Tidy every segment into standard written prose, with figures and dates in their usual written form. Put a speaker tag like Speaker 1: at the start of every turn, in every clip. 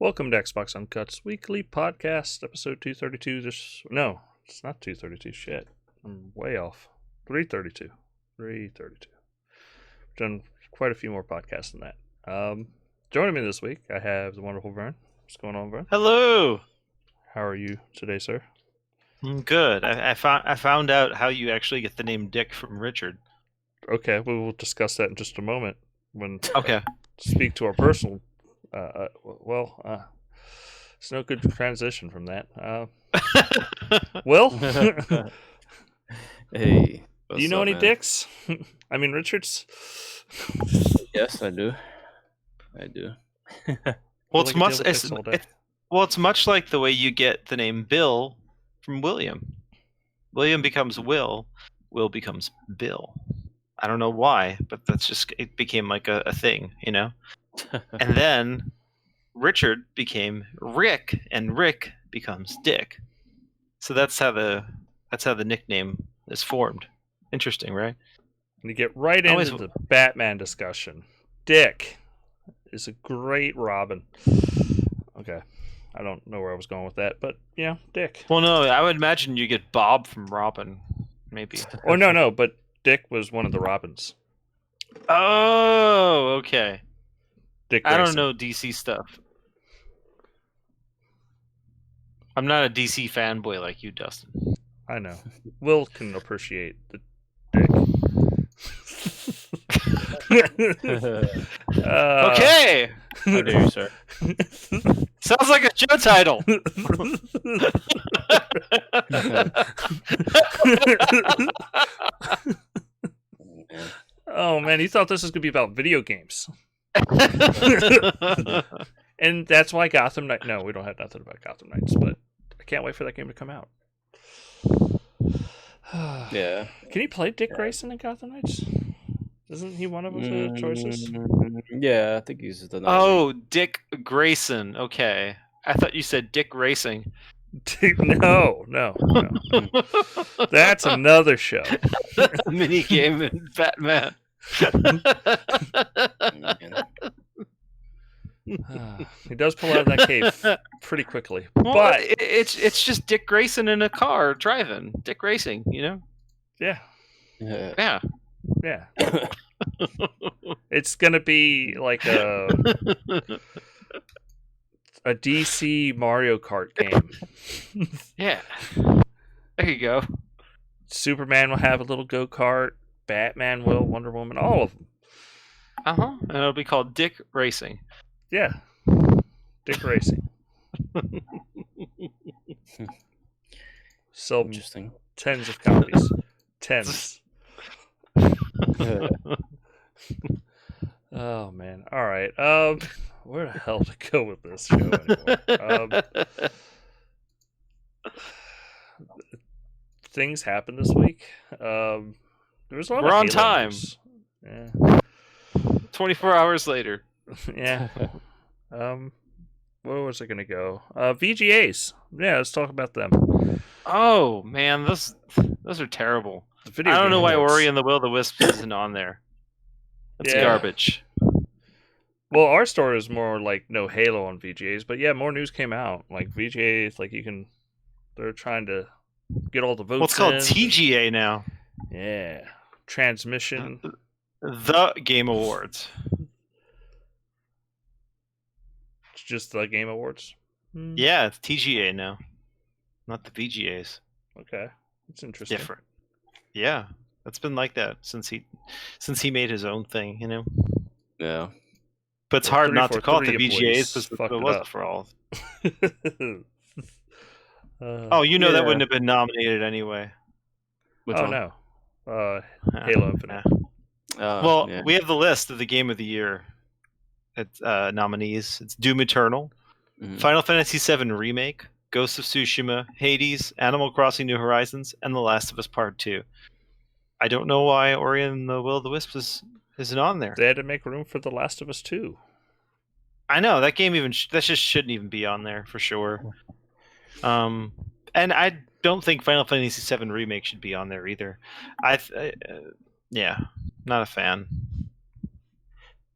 Speaker 1: Welcome to Xbox Uncut's weekly podcast, episode 232. No, it's not 232. Shit, I'm way off. 332. 332. Done quite a few more podcasts than that. Joining me this week, I have the wonderful Vern. What's going on, Vern?
Speaker 2: Hello.
Speaker 1: How are you today, sir?
Speaker 2: I'm good. I found out how you actually get the name Dick from Richard.
Speaker 1: Okay, we will discuss that in just a moment. When
Speaker 2: Okay.
Speaker 1: speak to our personal. It's no good transition from that. Will,
Speaker 3: Hey,
Speaker 1: do you know any dicks? I mean, Richards.
Speaker 3: Yes, I do.
Speaker 2: Well, it's much like the way you get the name Bill from William. William becomes Will. Will becomes Bill. I don't know why, but it became like a thing, you know. And then Richard became Rick, and Rick becomes Dick. So that's how the nickname is formed. Interesting, right?
Speaker 1: We get right into the Batman discussion. Dick is a great Robin. Okay, I don't know where I was going with that, but yeah, Dick.
Speaker 2: Well, no, I would imagine you get Bob from Robin, maybe.
Speaker 1: Oh no, but Dick was one of the Robins.
Speaker 2: Oh, okay.
Speaker 1: Dick
Speaker 2: I
Speaker 1: Grayson.
Speaker 2: don't know DC stuff. I'm not a DC fanboy like you, Dustin.
Speaker 1: I know. Will can appreciate the Dick.
Speaker 2: Okay.
Speaker 3: How dare you, sir?
Speaker 2: Sounds like a show title.
Speaker 1: Oh man, you thought this was gonna be about video games. And that's why Gotham Knights. No, we don't have nothing about Gotham Knights, but I can't wait for that game to come out.
Speaker 3: Yeah.
Speaker 1: Can you play Dick Grayson in Gotham Knights? Isn't he one of the choices?
Speaker 3: Yeah, I think he's the.
Speaker 2: Oh, Dick Grayson. Okay, I thought you said Dick Racing.
Speaker 1: No. That's another show.
Speaker 2: Mini game in Batman.
Speaker 1: He does pull out of that cave pretty quickly,
Speaker 2: well,
Speaker 1: but
Speaker 2: it's just Dick Grayson in a car driving. Dick Racing, you know?
Speaker 1: Yeah. It's gonna be like a DC Mario Kart game.
Speaker 2: Yeah. There you go.
Speaker 1: Superman will have a little go-kart. Batman will. Wonder Woman. All of them.
Speaker 2: And it'll be called Dick Racing.
Speaker 1: Yeah. Dick Racing. So
Speaker 3: interesting.
Speaker 1: Tens of copies. Tens. Oh man. All right. Where the hell to go with this show anymore? Things happened this week. There was a lot.
Speaker 2: We're on time.
Speaker 1: Yeah.
Speaker 2: 24 hours later.
Speaker 1: Yeah. Where was I gonna go? VGAs. Yeah, let's talk about them.
Speaker 2: Oh man, those are terrible. I don't know why Ori and the Will of the Wisps isn't on there. That's garbage.
Speaker 1: Well, our story is more like no Halo on VGAs, but yeah, more news came out. Like VGAs, like they're trying to get all the votes.
Speaker 2: Well, it's called TGA now.
Speaker 1: Yeah, Transmission.
Speaker 2: The Game Awards.
Speaker 1: It's just the Game Awards.
Speaker 2: Yeah, it's TGA now, not the VGAs.
Speaker 1: Okay, it's interesting.
Speaker 2: Different. Yeah, it's been like that since he made his own thing, you know.
Speaker 3: Yeah.
Speaker 2: But it's hard not to call it the VGAs because it wasn't for all. That wouldn't have been nominated anyway.
Speaker 1: No. Halo Infinite.
Speaker 2: We have the list of the Game of the Year nominees. It's Doom Eternal, Final Fantasy VII Remake, Ghost of Tsushima, Hades, Animal Crossing New Horizons, and The Last of Us Part 2. I don't know why Ori and the Will of the Wisps isn't on there.
Speaker 1: They had to make room for The Last of Us 2.
Speaker 2: I know, that game that just shouldn't even be on there for sure. And I don't think Final Fantasy VII Remake should be on there either. Not a fan.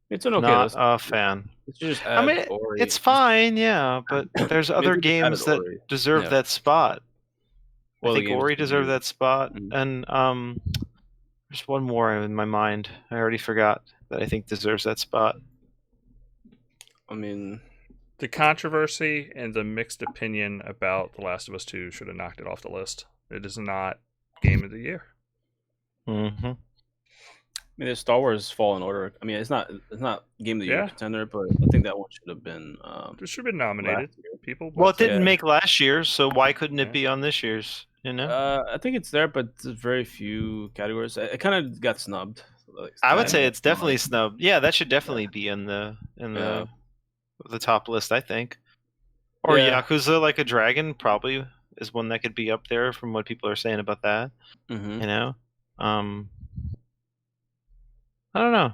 Speaker 3: It's an okay
Speaker 2: Not
Speaker 3: list.
Speaker 2: a fan.
Speaker 3: Just
Speaker 2: I mean,
Speaker 3: Ori.
Speaker 2: it's fine, yeah, but there's other games that
Speaker 3: Ori.
Speaker 2: deserve that spot.
Speaker 3: Well,
Speaker 2: I think Ori deserved that spot,
Speaker 3: Mm-hmm.
Speaker 2: and there's one more in my mind. I already forgot that I think deserves that spot.
Speaker 3: I mean,
Speaker 1: the controversy and the mixed opinion about The Last of Us 2 should have knocked it off the list. It is not Game of the Year.
Speaker 2: Mm-hmm.
Speaker 3: I mean, Star Wars Fallen Order. I mean, it's not Game of the Year contender, but I think that one should have been.
Speaker 1: It should have been nominated. People.
Speaker 2: Well, it didn't make last year's, so why couldn't it be on this year's? You know.
Speaker 3: I think it's there, but there's very few categories. It kind of got snubbed.
Speaker 2: I would say it's definitely snubbed. Yeah, that should definitely be in the top list, I think. Or Yakuza Like a Dragon probably is one that could be up there from what people are saying about that.
Speaker 3: Mm-hmm.
Speaker 2: You know, I don't know.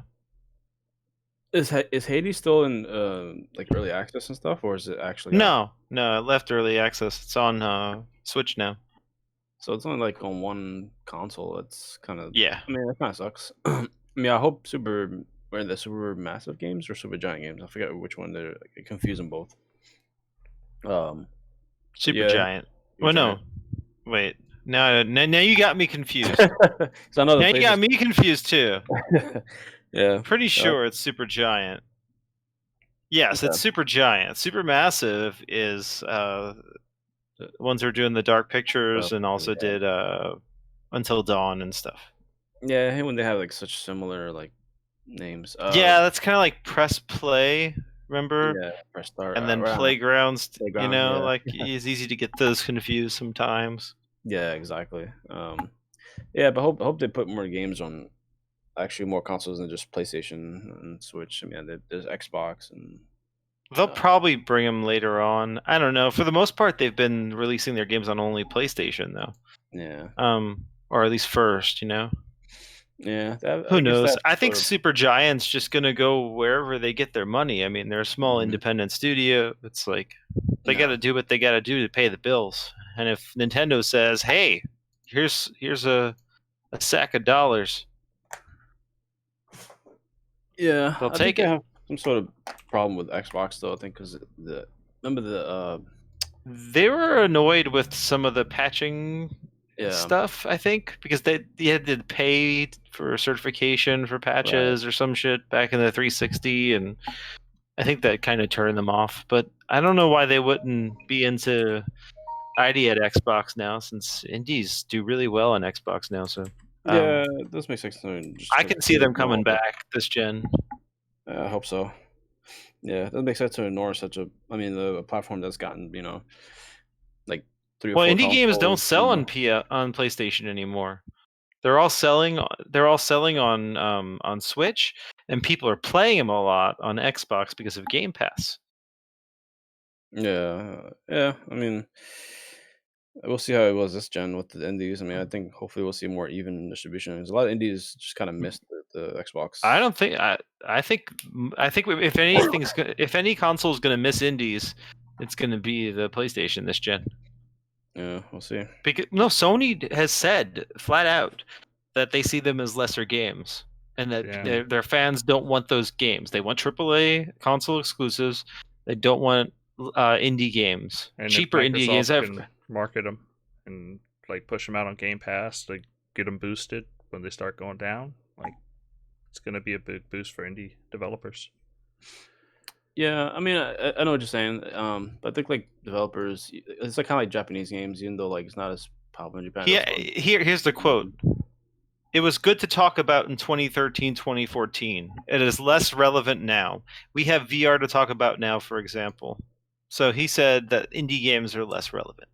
Speaker 3: Is Hades still in like early access and stuff, or is it actually?
Speaker 2: No, it left early access. It's on Switch now.
Speaker 3: So it's only like on one console. It's kind of
Speaker 2: I
Speaker 3: mean, that kind of sucks. I mean, I hope the super massive games or super giant games. I forget which one. They're confusing both.
Speaker 2: Super giant. Well, no, wait. Now you got me confused.
Speaker 3: So
Speaker 2: now you got me confused too.
Speaker 3: Yeah,
Speaker 2: pretty sure it's super giant. Yes, it's super giant. Super massive is the ones who are doing the Dark Pictures and also did Until Dawn and stuff.
Speaker 3: Yeah, I hate when they have like such similar like names.
Speaker 2: Yeah, that's kind of like Press Play. Remember?
Speaker 3: Yeah, Press Start.
Speaker 2: And then Playgrounds. You know, like it's easy to get those confused sometimes.
Speaker 3: Yeah, exactly. Yeah, but hope they put more games on. Actually, more consoles than just PlayStation and Switch. I mean, there's Xbox and.
Speaker 2: They'll probably bring them later on. I don't know. For the most part, they've been releasing their games on only PlayStation, though.
Speaker 3: Yeah.
Speaker 2: Or at least first, you know.
Speaker 3: Yeah.
Speaker 2: Who knows? I think Supergiant's just gonna go wherever they get their money. I mean, they're a small independent studio. It's like they got to do what they got to do to pay the bills. And if Nintendo says, "Hey, here's a sack of dollars,"
Speaker 3: yeah,
Speaker 2: they'll take it.
Speaker 3: I have some sort of problem with Xbox though. I think because
Speaker 2: they were annoyed with some of the patching stuff. I think because they had to pay for certification for patches or some shit back in the 360, and I think that kind of turned them off. But I don't know why they wouldn't be into ID at Xbox now, since indies do really well on Xbox now. So
Speaker 3: yeah, it does make sense.
Speaker 2: I can see them coming back this gen.
Speaker 3: I hope so. Yeah, it doesn't make sense to ignore the platform that's gotten, like 3 or 4
Speaker 2: indie games don't sell on PlayStation anymore. They're all selling on Switch, and people are playing them a lot on Xbox because of Game Pass.
Speaker 3: Yeah. I mean, we'll see how it was this gen with the indies. I mean, I think hopefully we'll see more even distribution. There's a lot of indies just kind of missed the Xbox.
Speaker 2: I don't think. I think if any console is going to miss indies, it's going to be the PlayStation this gen.
Speaker 3: Yeah, we'll see.
Speaker 2: Because Sony has said flat out that they see them as lesser games, and that their fans don't want those games. They want AAA console exclusives. They don't want indie games, and cheaper indie games.
Speaker 1: Can market them and like push them out on Game Pass to get them boosted when they start going down. Like it's going to be a big boost for indie developers.
Speaker 3: Yeah, I mean, I know what you're saying. But I think like developers, it's like kind of like Japanese games, even though like it's not as popular in Japan.
Speaker 2: Yeah, here's the quote. It was good to talk about in 2013, 2014. It is less relevant now. We have VR to talk about now, for example. So he said that indie games are less relevant.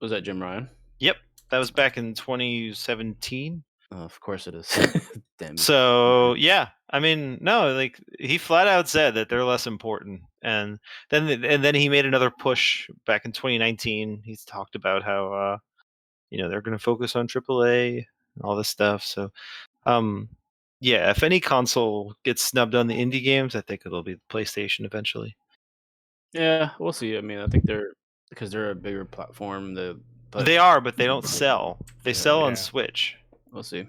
Speaker 3: Was that Jim Ryan?
Speaker 2: Yep, that was back in 2017.
Speaker 3: Of course it is. Damn.
Speaker 2: So yeah, I mean, no, like he flat out said that they're less important, and then he made another push back in 2019. He's talked about how they're going to focus on AAA and all this stuff. So yeah, if any console gets snubbed on the indie games, I think it'll be PlayStation eventually.
Speaker 3: Yeah, we'll see. I mean, I think because they're a bigger platform.
Speaker 2: They are, but they don't sell. They sell on Switch.
Speaker 3: We'll see.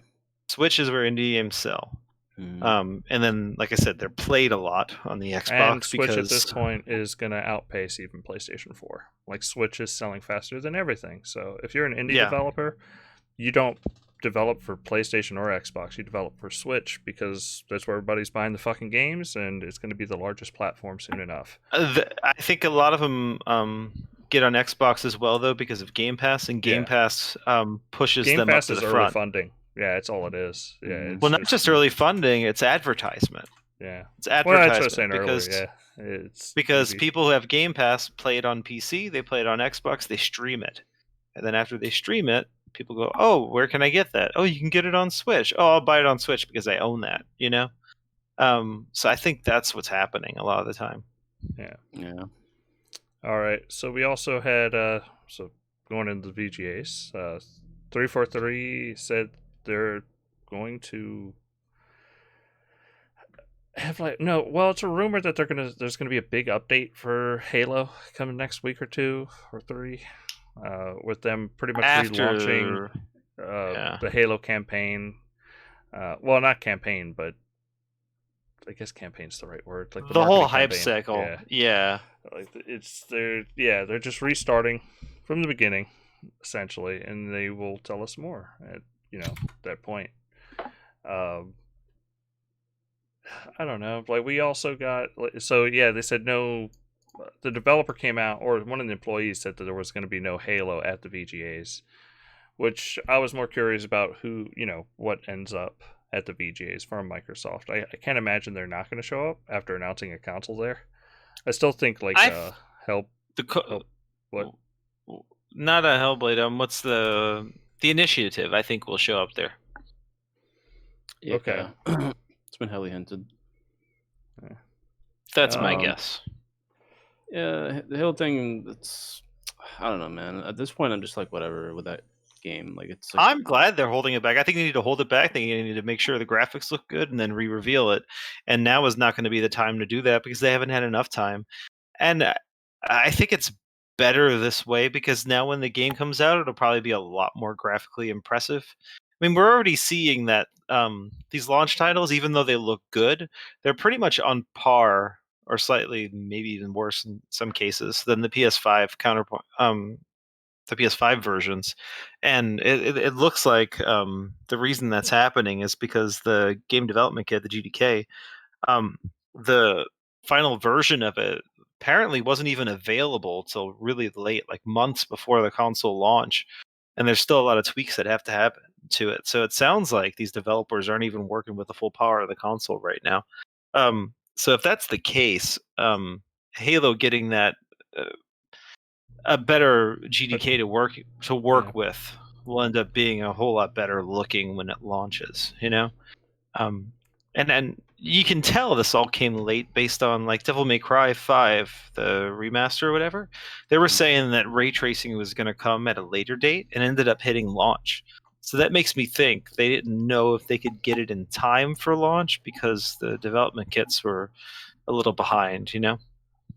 Speaker 2: Switch is where indie games sell. And then, like I said, they're played a lot on the Xbox.
Speaker 1: And Switch at this point is going to outpace even PlayStation 4. Like, Switch is selling faster than everything. So if you're an indie developer, you don't develop for PlayStation or Xbox. You develop for Switch because that's where everybody's buying the fucking games, and it's going to be the largest platform soon enough.
Speaker 2: I think a lot of them get on Xbox as well, though, because of Game Pass, and Game Pass pushes them up to the front. Game Pass is
Speaker 1: early funding. Yeah, it's all it is. Yeah.
Speaker 2: Well, not just early funding; it's advertisement.
Speaker 1: Yeah,
Speaker 2: it's advertisement.
Speaker 1: Well, that's what I was saying earlier. Yeah,
Speaker 2: it's because people who have Game Pass play it on PC, they play it on Xbox, they stream it, and then after they stream it, people go, "Oh, where can I get that? Oh, you can get it on Switch. Oh, I'll buy it on Switch because I own that." You know. So I think that's what's happening a lot of the time.
Speaker 1: Yeah.
Speaker 3: Yeah.
Speaker 1: All right. So we also had so going into the VGAs, 343 said they're going to have it's a rumor that there's gonna be a big update for Halo coming next week or 2 or 3, with them pretty much relaunching the Halo campaign. Well, not campaign, but I guess campaign's the right word. Like
Speaker 2: the whole hype cycle. Yeah.
Speaker 1: Like they're just restarting from the beginning, essentially, and they will tell us more at that point. I don't know. Like, we also got they said no. The developer came out, or one of the employees said that there was going to be no Halo at the VGAs, which I was more curious about what ends up at the VGAs from Microsoft. I can't imagine they're not going to show up after announcing a console there. I still think what?
Speaker 2: Not a Hellblade. What's the initiative? I think will show up there.
Speaker 3: Yeah. Okay. It's been heavily hinted.
Speaker 2: That's my guess.
Speaker 3: Yeah, the Halo thing. I don't know, man. At this point, I'm just like whatever with that game. Like, it's. Like,
Speaker 2: I'm glad they're holding it back. I think they need to hold it back. They need to make sure the graphics look good and then re-reveal it. And now is not going to be the time to do that because they haven't had enough time. And I think it's better this way because now when the game comes out, it'll probably be a lot more graphically impressive. I mean, we're already seeing that these launch titles, even though they look good, they're pretty much on par or slightly maybe even worse in some cases than the PS5 counterpoint. The PS5 versions, and it looks like the reason that's happening is because the game development kit, the GDK, the final version of it apparently wasn't even available till really late, like months before the console launch, and there's still a lot of tweaks that have to happen to it. So it sounds like these developers aren't even working with the full power of the console right now. So if that's the case, Halo getting that a better GDK to work with will end up being a whole lot better looking when it launches, and you can tell this all came late based on like Devil May Cry 5, the remaster or whatever. They were saying that ray tracing was going to come at a later date and ended up hitting launch. So that makes me think they didn't know if they could get it in time for launch because the development kits were a little behind,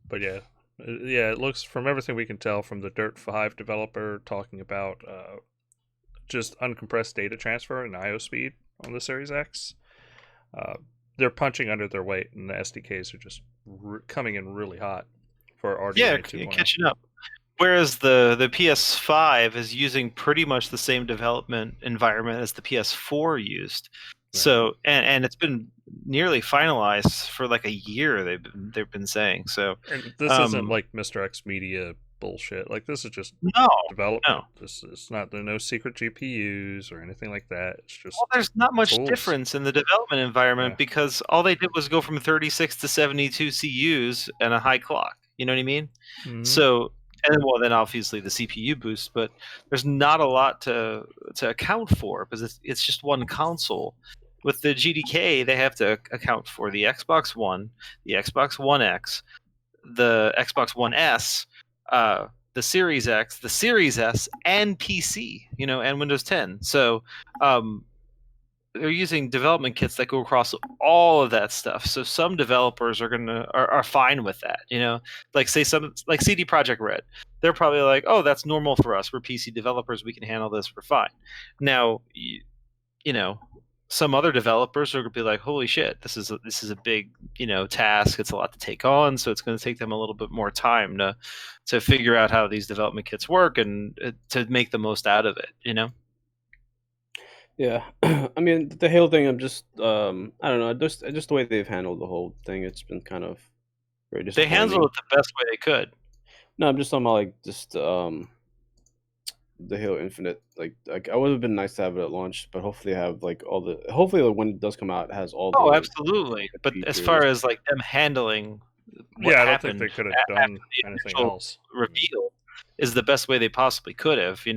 Speaker 1: But yeah, it looks, from everything we can tell from the Dirt 5 developer talking about just uncompressed data transfer and I/O speed on the Series X. They're punching under their weight, and the SDKs are just coming in really hot for RDNA 2.0.
Speaker 2: Catching up. Whereas the PS5 is using pretty much the same development environment as the PS4 used. Right. So and it's been nearly finalized for like a year. They've been saying so.
Speaker 1: And this isn't like Mr. X Media bullshit. Like, this is just development. No. This is not. There are no secret GPUs or anything like that. It's just
Speaker 2: there's not much difference in the development environment because all they did was go from 36 to 72 CUs and a high clock. You know what I mean? Mm-hmm. So. And then obviously the CPU boost, but there's not a lot to account for because it's just one console. With the GDK, they have to account for the Xbox One, the Xbox One X, the Xbox One S, the Series X, the Series S, and PC, and Windows 10. So they're using development kits that go across all of that stuff. So some developers are fine with that, like say like CD Projekt Red. They're probably like, oh, that's normal for us. We're PC developers. We can handle this. We're fine. Now, some other developers are going to be like, holy shit, this is a big, task. It's a lot to take on, so it's going to take them a little bit more time to figure out how these development kits work and to make the most out of it.
Speaker 3: Yeah, I mean the Halo thing. I'm just I don't know. Just the way they've handled the whole thing. It's been kind of very
Speaker 2: They handled
Speaker 3: disappointing.
Speaker 2: it the best way they could.
Speaker 3: No, I'm just talking about like just the Halo Infinite. Like I would have been nice to have it at launch, but hopefully have like all the. Hopefully when it does come out, it has all
Speaker 2: Oh,
Speaker 3: the
Speaker 2: absolutely. But as
Speaker 3: features.
Speaker 2: far as like them handling what
Speaker 1: Yeah, I don't
Speaker 2: happened
Speaker 1: think they could have
Speaker 2: after
Speaker 1: done
Speaker 2: the
Speaker 1: anything
Speaker 2: initial
Speaker 1: else.
Speaker 2: reveal is the best way they possibly could have. They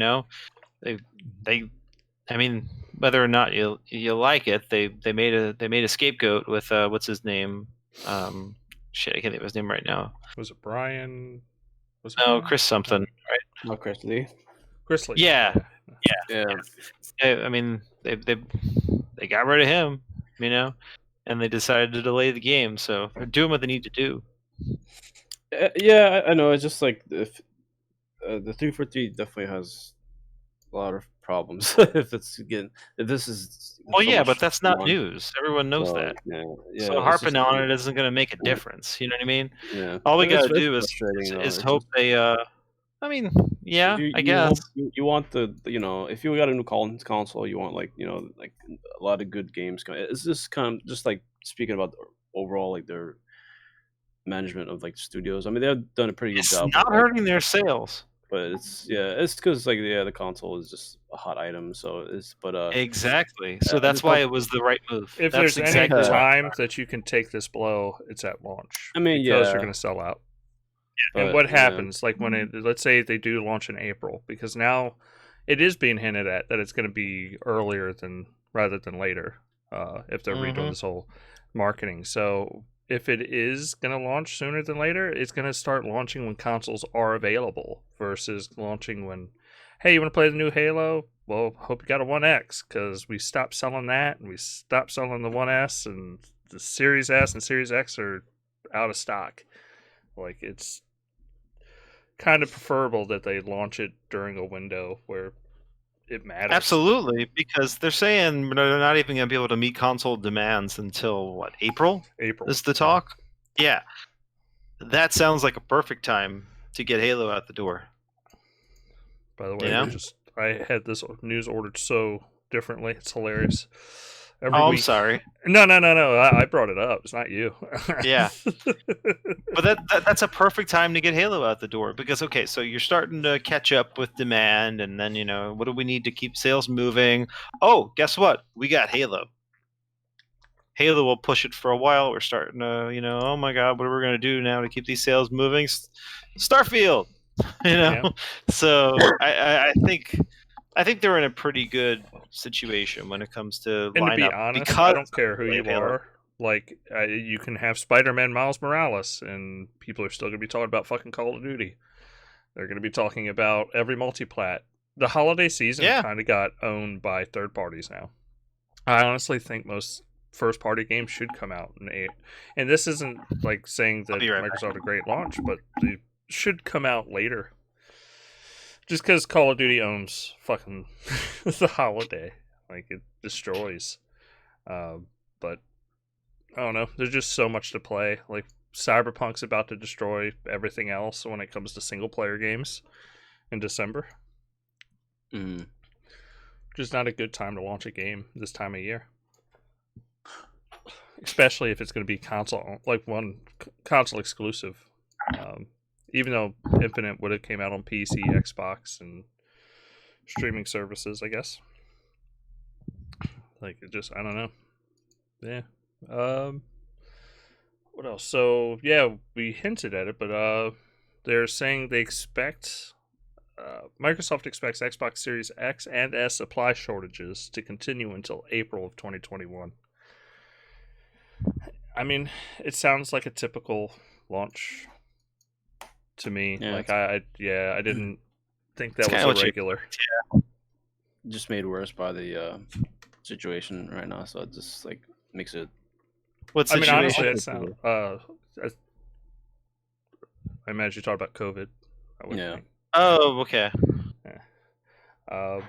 Speaker 2: I mean, whether or not you like it, they made a scapegoat with what's his name? Shit, I can't think of his name right now.
Speaker 1: Was it Brian?
Speaker 2: No, Chris something, right?
Speaker 3: Not Chris Lee.
Speaker 1: Chris Lee.
Speaker 2: Yeah.
Speaker 3: Yeah.
Speaker 2: I mean, they got rid of him, and they decided to delay the game. So they're doing what they need to do.
Speaker 3: Yeah, I know. It's just like if the 343 definitely has a lot of problems. if this is
Speaker 2: Well,
Speaker 3: so
Speaker 2: yeah,
Speaker 3: much
Speaker 2: but that's not
Speaker 3: on,
Speaker 2: news. Everyone knows
Speaker 3: so,
Speaker 2: that.
Speaker 3: Yeah,
Speaker 2: So
Speaker 3: it's
Speaker 2: harping
Speaker 3: just,
Speaker 2: on it isn't going to make a difference. You know what I mean?
Speaker 3: Yeah.
Speaker 2: All we
Speaker 3: And it's
Speaker 2: got to do is
Speaker 3: frustrating, though. It's
Speaker 2: hope
Speaker 3: just,
Speaker 2: they. I mean, yeah,
Speaker 3: you,
Speaker 2: I
Speaker 3: you
Speaker 2: guess.
Speaker 3: hope you want if you got a new console, you want like like a lot of good games. It's just kind of just like speaking about the overall like their management of like studios. I mean, they've done a pretty good
Speaker 2: It's
Speaker 3: job.
Speaker 2: not
Speaker 3: with, like,
Speaker 2: hurting their sales.
Speaker 3: but it's because like the console is just a hot item. So it's
Speaker 2: Exactly. So
Speaker 3: I
Speaker 2: that's
Speaker 3: just
Speaker 2: why
Speaker 3: hope-
Speaker 2: it was the right move.
Speaker 1: If
Speaker 2: That's
Speaker 1: there's
Speaker 2: exactly
Speaker 1: any
Speaker 2: why.
Speaker 1: time that you can take this blow, it's at launch.
Speaker 3: I mean,
Speaker 1: because
Speaker 3: yeah.
Speaker 1: you're going to sell out.
Speaker 3: But,
Speaker 1: And what
Speaker 3: yeah.
Speaker 1: happens, like when let's say they do launch in April, because now it is being hinted at that it's going to be earlier rather than later, if they're redoing this whole marketing. So if it is going to launch sooner than later, it's going to start launching when consoles are available versus launching when, hey, you want to play the new Halo? Well, hope you got a 1X, because we stopped selling that and we stopped selling the 1S, and the Series S and Series X are out of stock. Like, it's kind of preferable that they launch it during a window where it matters.
Speaker 2: Absolutely, because they're saying they're not even going to be able to meet console demands until what, April?
Speaker 1: April
Speaker 2: Is the talk? Yeah. That sounds like a perfect time to get Halo out the door.
Speaker 1: By the way, I had this news ordered so differently. It's hilarious.
Speaker 2: I'm sorry.
Speaker 1: No. I brought it up. It's not you.
Speaker 2: Yeah. But that's a perfect time to get Halo out the door because, okay, so you're starting to catch up with demand, and then, what do we need to keep sales moving? Oh, guess what? We got Halo. Halo will push it for a while. We're starting to, oh my God, what are we going to do now to keep these sales moving? Starfield,
Speaker 1: Yeah.
Speaker 2: So I think they're in a pretty good situation when it comes to
Speaker 1: And
Speaker 2: lineup.
Speaker 1: to be honest,
Speaker 2: because
Speaker 1: I don't care who you
Speaker 2: Halo.
Speaker 1: are. Like, you can have Spider-Man Miles Morales, and people are still going to be talking about fucking Call of Duty. They're going to be talking about every multiplat. The holiday season kind of got owned by third parties now. I honestly think most first-party games should come out in 8. And this isn't like saying that Microsoft had a great launch, but they should come out later. Just because Call of Duty owns fucking the holiday. Like, it destroys. But I don't know. There's just so much to play. Like, Cyberpunk's about to destroy everything else when it comes to single-player games in December. Just not a good time to launch a game this time of year. Especially if it's going to be console exclusive. Even though Infinite would have came out on PC, Xbox, and streaming services, I guess. Like, it just, I don't know. Yeah. What else? So, yeah, we hinted at it, but they're saying they expect... Microsoft expects Xbox Series X and S supply shortages to continue until April of 2021. I mean, it sounds like a typical launch to me.
Speaker 3: Yeah,
Speaker 1: like, I didn't think that was irregular.
Speaker 3: Just made worse by the situation right now, so it just like makes it.
Speaker 2: What situation?
Speaker 1: I mean, honestly, that sounds. I imagine you talked about COVID.
Speaker 3: Yeah.
Speaker 1: Think.
Speaker 2: Oh, okay.
Speaker 1: Yeah.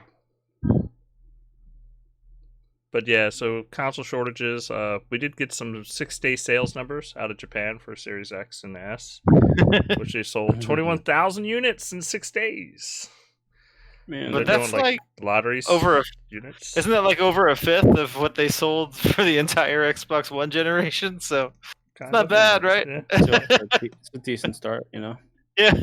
Speaker 1: But yeah, so console shortages. We did get some 6-day sales numbers out of Japan for Series X and S, which they sold 21,000 units in 6 days.
Speaker 3: Man,
Speaker 2: But
Speaker 1: they're
Speaker 2: that's
Speaker 1: doing,
Speaker 2: like
Speaker 1: lotteries
Speaker 2: over
Speaker 1: units.
Speaker 2: Isn't that like over a fifth of what they sold for the entire Xbox One generation? So it's not bad, right?
Speaker 1: Yeah.
Speaker 3: It's a decent start, you know.
Speaker 2: Yeah.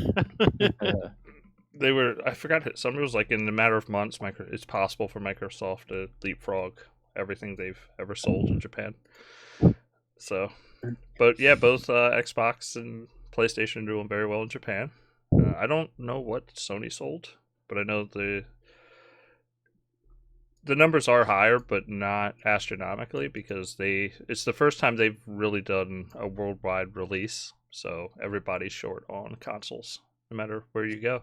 Speaker 1: They were. I forgot. Somebody was like, in a matter of months, it's possible for Microsoft to leapfrog everything they've ever sold in Japan. So, but yeah, both Xbox and PlayStation are doing very well in Japan. I don't know what Sony sold, but I know the numbers are higher, but not astronomically, because it's the first time they've really done a worldwide release. So everybody's short on consoles, no matter where you go.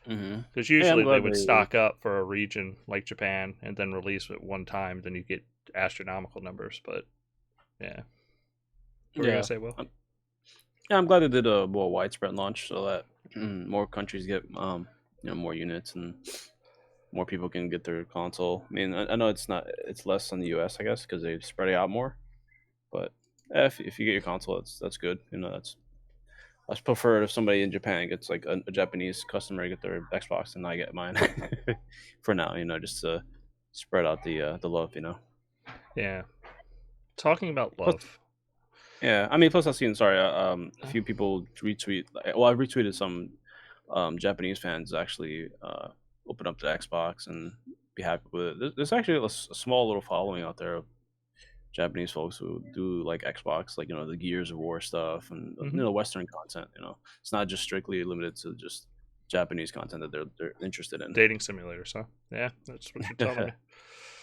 Speaker 1: Because usually they would stock up for a region like Japan and then release it one time, then you get astronomical numbers. But yeah, what were you gonna say, Will?
Speaker 3: Yeah, I'm glad they did a more widespread launch so that more countries get more units and more people can get their console. I mean, I know it's less in the U.S. I guess because they spread it out more. But if you get your console, that's good. You know, I prefer if somebody in Japan gets like a Japanese customer get their Xbox and I get mine for now. You know, just to spread out the love. You know.
Speaker 1: Yeah. Talking about love.
Speaker 3: Yeah, I mean, plus I've seen a few people retweet. Well, I retweeted some Japanese fans actually open up the Xbox and be happy with it. There's actually a small little following out there of Japanese folks who do like Xbox, like the Gears of War stuff and Western content. You know, it's not just strictly limited to just Japanese content that they're interested in.
Speaker 1: Dating simulators, huh? Yeah, that's what you're telling me.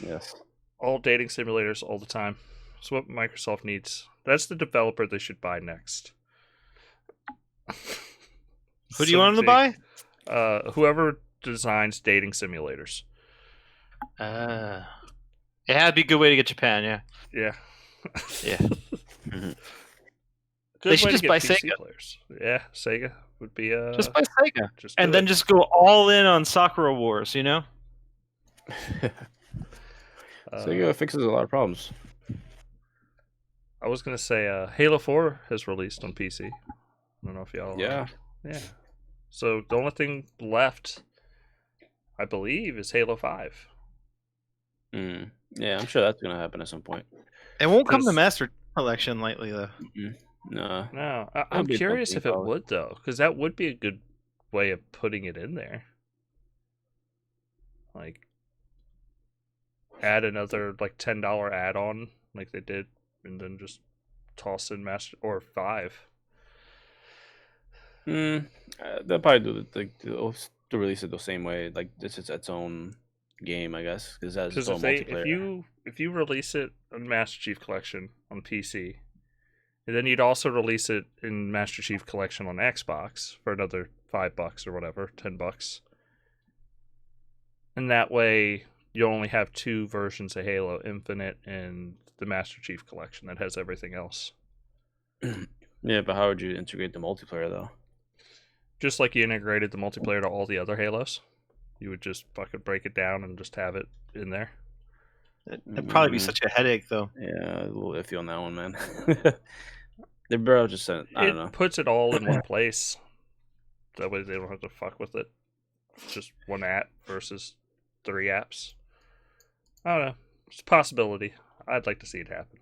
Speaker 3: Yes.
Speaker 1: All dating simulators all the time. That's what Microsoft needs. That's the developer they should buy next.
Speaker 2: Who do you want them to
Speaker 1: buy? Whoever designs dating simulators.
Speaker 2: Yeah, it'd be a good way to get Japan. Yeah.
Speaker 1: Yeah.
Speaker 2: Good they should just buy PC Sega
Speaker 1: players. Yeah, Sega would be
Speaker 2: just buy Sega, and then just go all in on Sakura Wars. You know.
Speaker 3: Sega fixes a lot of problems.
Speaker 1: I was gonna say Halo 4 has released on PC. I don't know if y'all.
Speaker 3: Yeah.
Speaker 1: Yeah. So the only thing left, I believe, is Halo 5.
Speaker 3: Yeah, I'm sure that's gonna happen at some point.
Speaker 2: It won't come to Master Collection lightly, though.
Speaker 1: No. I'm curious if it would, though, because that would be a good way of putting it in there. Like, add another like $10 add-on, like they did, and then just toss in Master or 5.
Speaker 3: They'll probably do to release it the same way. Like this is its own game, I guess, because that's its own multiplayer.
Speaker 1: If you release it on Master Chief Collection on PC, and then you'd also release it in Master Chief Collection on Xbox for another $5 or whatever, $10, and that way you only have 2 versions of Halo Infinite and the Master Chief Collection that has everything else.
Speaker 3: Yeah, but how would you integrate the multiplayer though?
Speaker 1: Just like you integrated the multiplayer to all the other Halos, you would just fucking break it down and just have it in there.
Speaker 2: It'd probably be such a headache, though.
Speaker 3: Yeah, a little iffy on that one, man. They barely just said, I don't know.
Speaker 1: It puts it all in one place. That way they don't have to fuck with it. It's just one app versus 3 apps. I don't know. It's a possibility. I'd like to see it happen.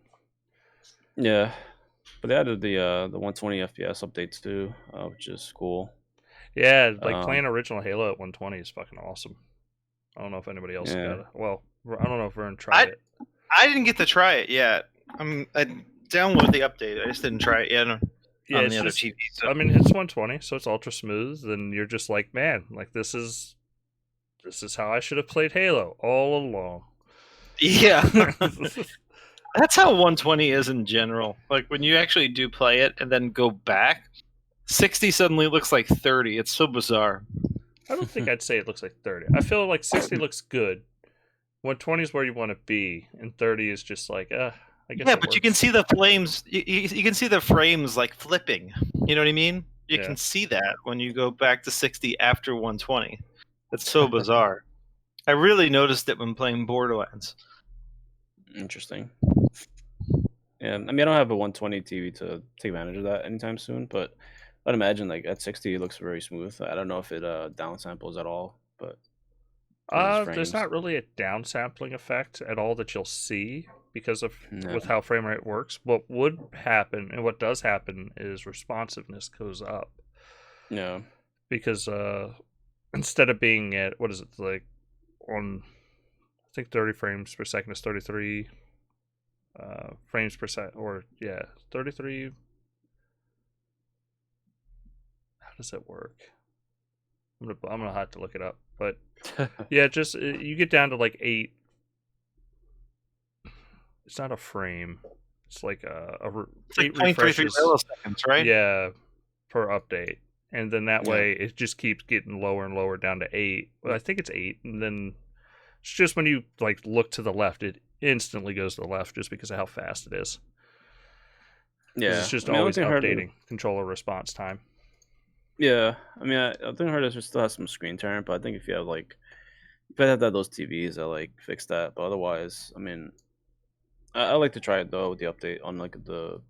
Speaker 3: Yeah. But they added the 120 FPS updates too, which is cool.
Speaker 1: Yeah, like playing original Halo at 120 is fucking awesome. I don't know if anybody else got it. Well, I don't know if Vern tried it.
Speaker 2: I didn't get to try it yet. I downloaded the update. I just didn't try it yet on the other TV. So.
Speaker 1: I mean, it's 120, so it's ultra smooth, and you're just like, man, like this is how I should have played Halo all along.
Speaker 2: Yeah. That's how 120 is in general. Like when you actually do play it and then go back, 60 suddenly looks like 30. It's so bizarre.
Speaker 1: I don't think I'd say it looks like 30. I feel like 60 looks good. 120 is where you want to be, and 30 is just like, I guess.
Speaker 2: Yeah, but you can see the flames. You can see the frames like flipping. You know what I mean? You can see that when you go back to 60 after 120. It's so bizarre. I really noticed it when playing Borderlands.
Speaker 3: Interesting. Yeah, I mean, I don't have a 120 TV to take advantage of that anytime soon, but I'd imagine like at 60 it looks very smooth. I don't know if it downsamples at all, but because it's
Speaker 1: There's
Speaker 3: frames.
Speaker 1: not really a downsampling effect at all that you'll see because of
Speaker 3: No.
Speaker 1: with how frame rate works. What would happen and what does happen is responsiveness goes up.
Speaker 3: Yeah.
Speaker 1: Because instead of being at what is it like on I think 30 frames per second is 33 frames per second, or 33. How does it work? I'm gonna have to look it up, but yeah, just you get down to like 8. It's not a frame. It's like
Speaker 2: It's like
Speaker 1: 8 refreshes.
Speaker 2: milliseconds, right?
Speaker 1: Yeah, per update, and then that way it just keeps getting lower and lower down to 8. Well, I think it's 8, and then it's just when you like look to the left, it instantly goes to the left just because of how fast it is.
Speaker 3: Yeah,
Speaker 1: it's just always updating controller response time.
Speaker 3: Yeah, I mean, I think I heard it still has some screen tearing, but I think if you have like, if I have those TVs, I like fix that. But otherwise, I mean, I like to try it though with the update on like the,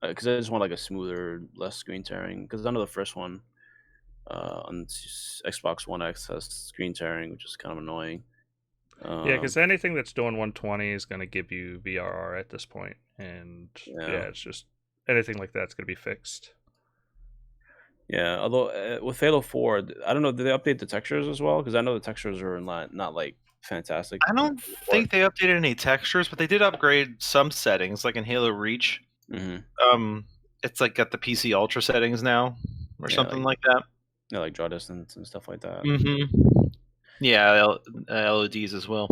Speaker 3: because I just want like a smoother, less screen tearing. Because I know the first one, on Xbox One X has screen tearing, which is kind of annoying.
Speaker 1: Yeah, because anything that's doing 120 is going to give you VRR at this point, and it's just anything like that's going to be fixed.
Speaker 3: Yeah, although with Halo 4, I don't know, did they update the textures as well? Because I know the textures are not like fantastic.
Speaker 2: I don't think they updated any textures, but they did upgrade some settings, like in Halo Reach.
Speaker 3: Mm-hmm.
Speaker 2: It's like got the PC Ultra settings now, or something like that.
Speaker 3: Yeah, like draw distance and stuff like that.
Speaker 2: Mm-hmm. Yeah, LODs as well.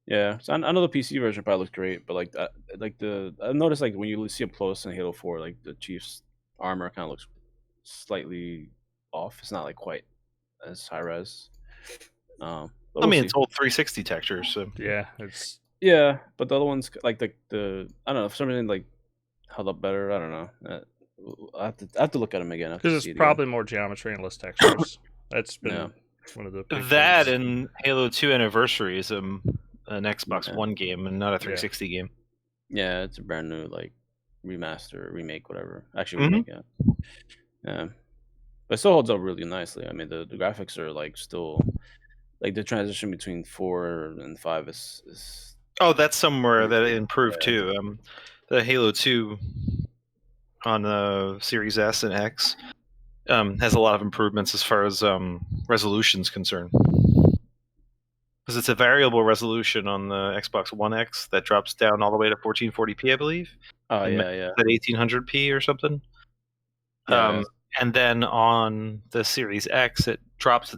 Speaker 3: Yeah, so I know the PC version probably looks great, but like that, I noticed like when you see up close in Halo 4, like the Chief's armor kind of looks slightly off. It's not like quite as high res.
Speaker 2: I mean, it's old 360 textures, so
Speaker 1: yeah, it's
Speaker 3: but the other ones like the I don't know, for some reason like held up better. I don't know. I have to look at them again
Speaker 1: because it's probably more geometry and less textures. That's been one of the big
Speaker 2: that
Speaker 1: things.
Speaker 2: and Halo 2 Anniversary is an Xbox One game and not a 360 game.
Speaker 3: Yeah, it's a brand new like remaster, remake, whatever. Actually, remake, yeah. But it still holds up really nicely. I mean, the graphics are like still like the transition between 4 and 5 is.
Speaker 2: Oh, that's somewhere that it improved too. The Halo 2 on the Series S and X has a lot of improvements as far as resolution is concerned. Because it's a variable resolution on the Xbox One X that drops down all the way to 1440p, I believe.
Speaker 3: Oh,
Speaker 2: At 1800p or something. Yeah. And then on the Series X, it drops.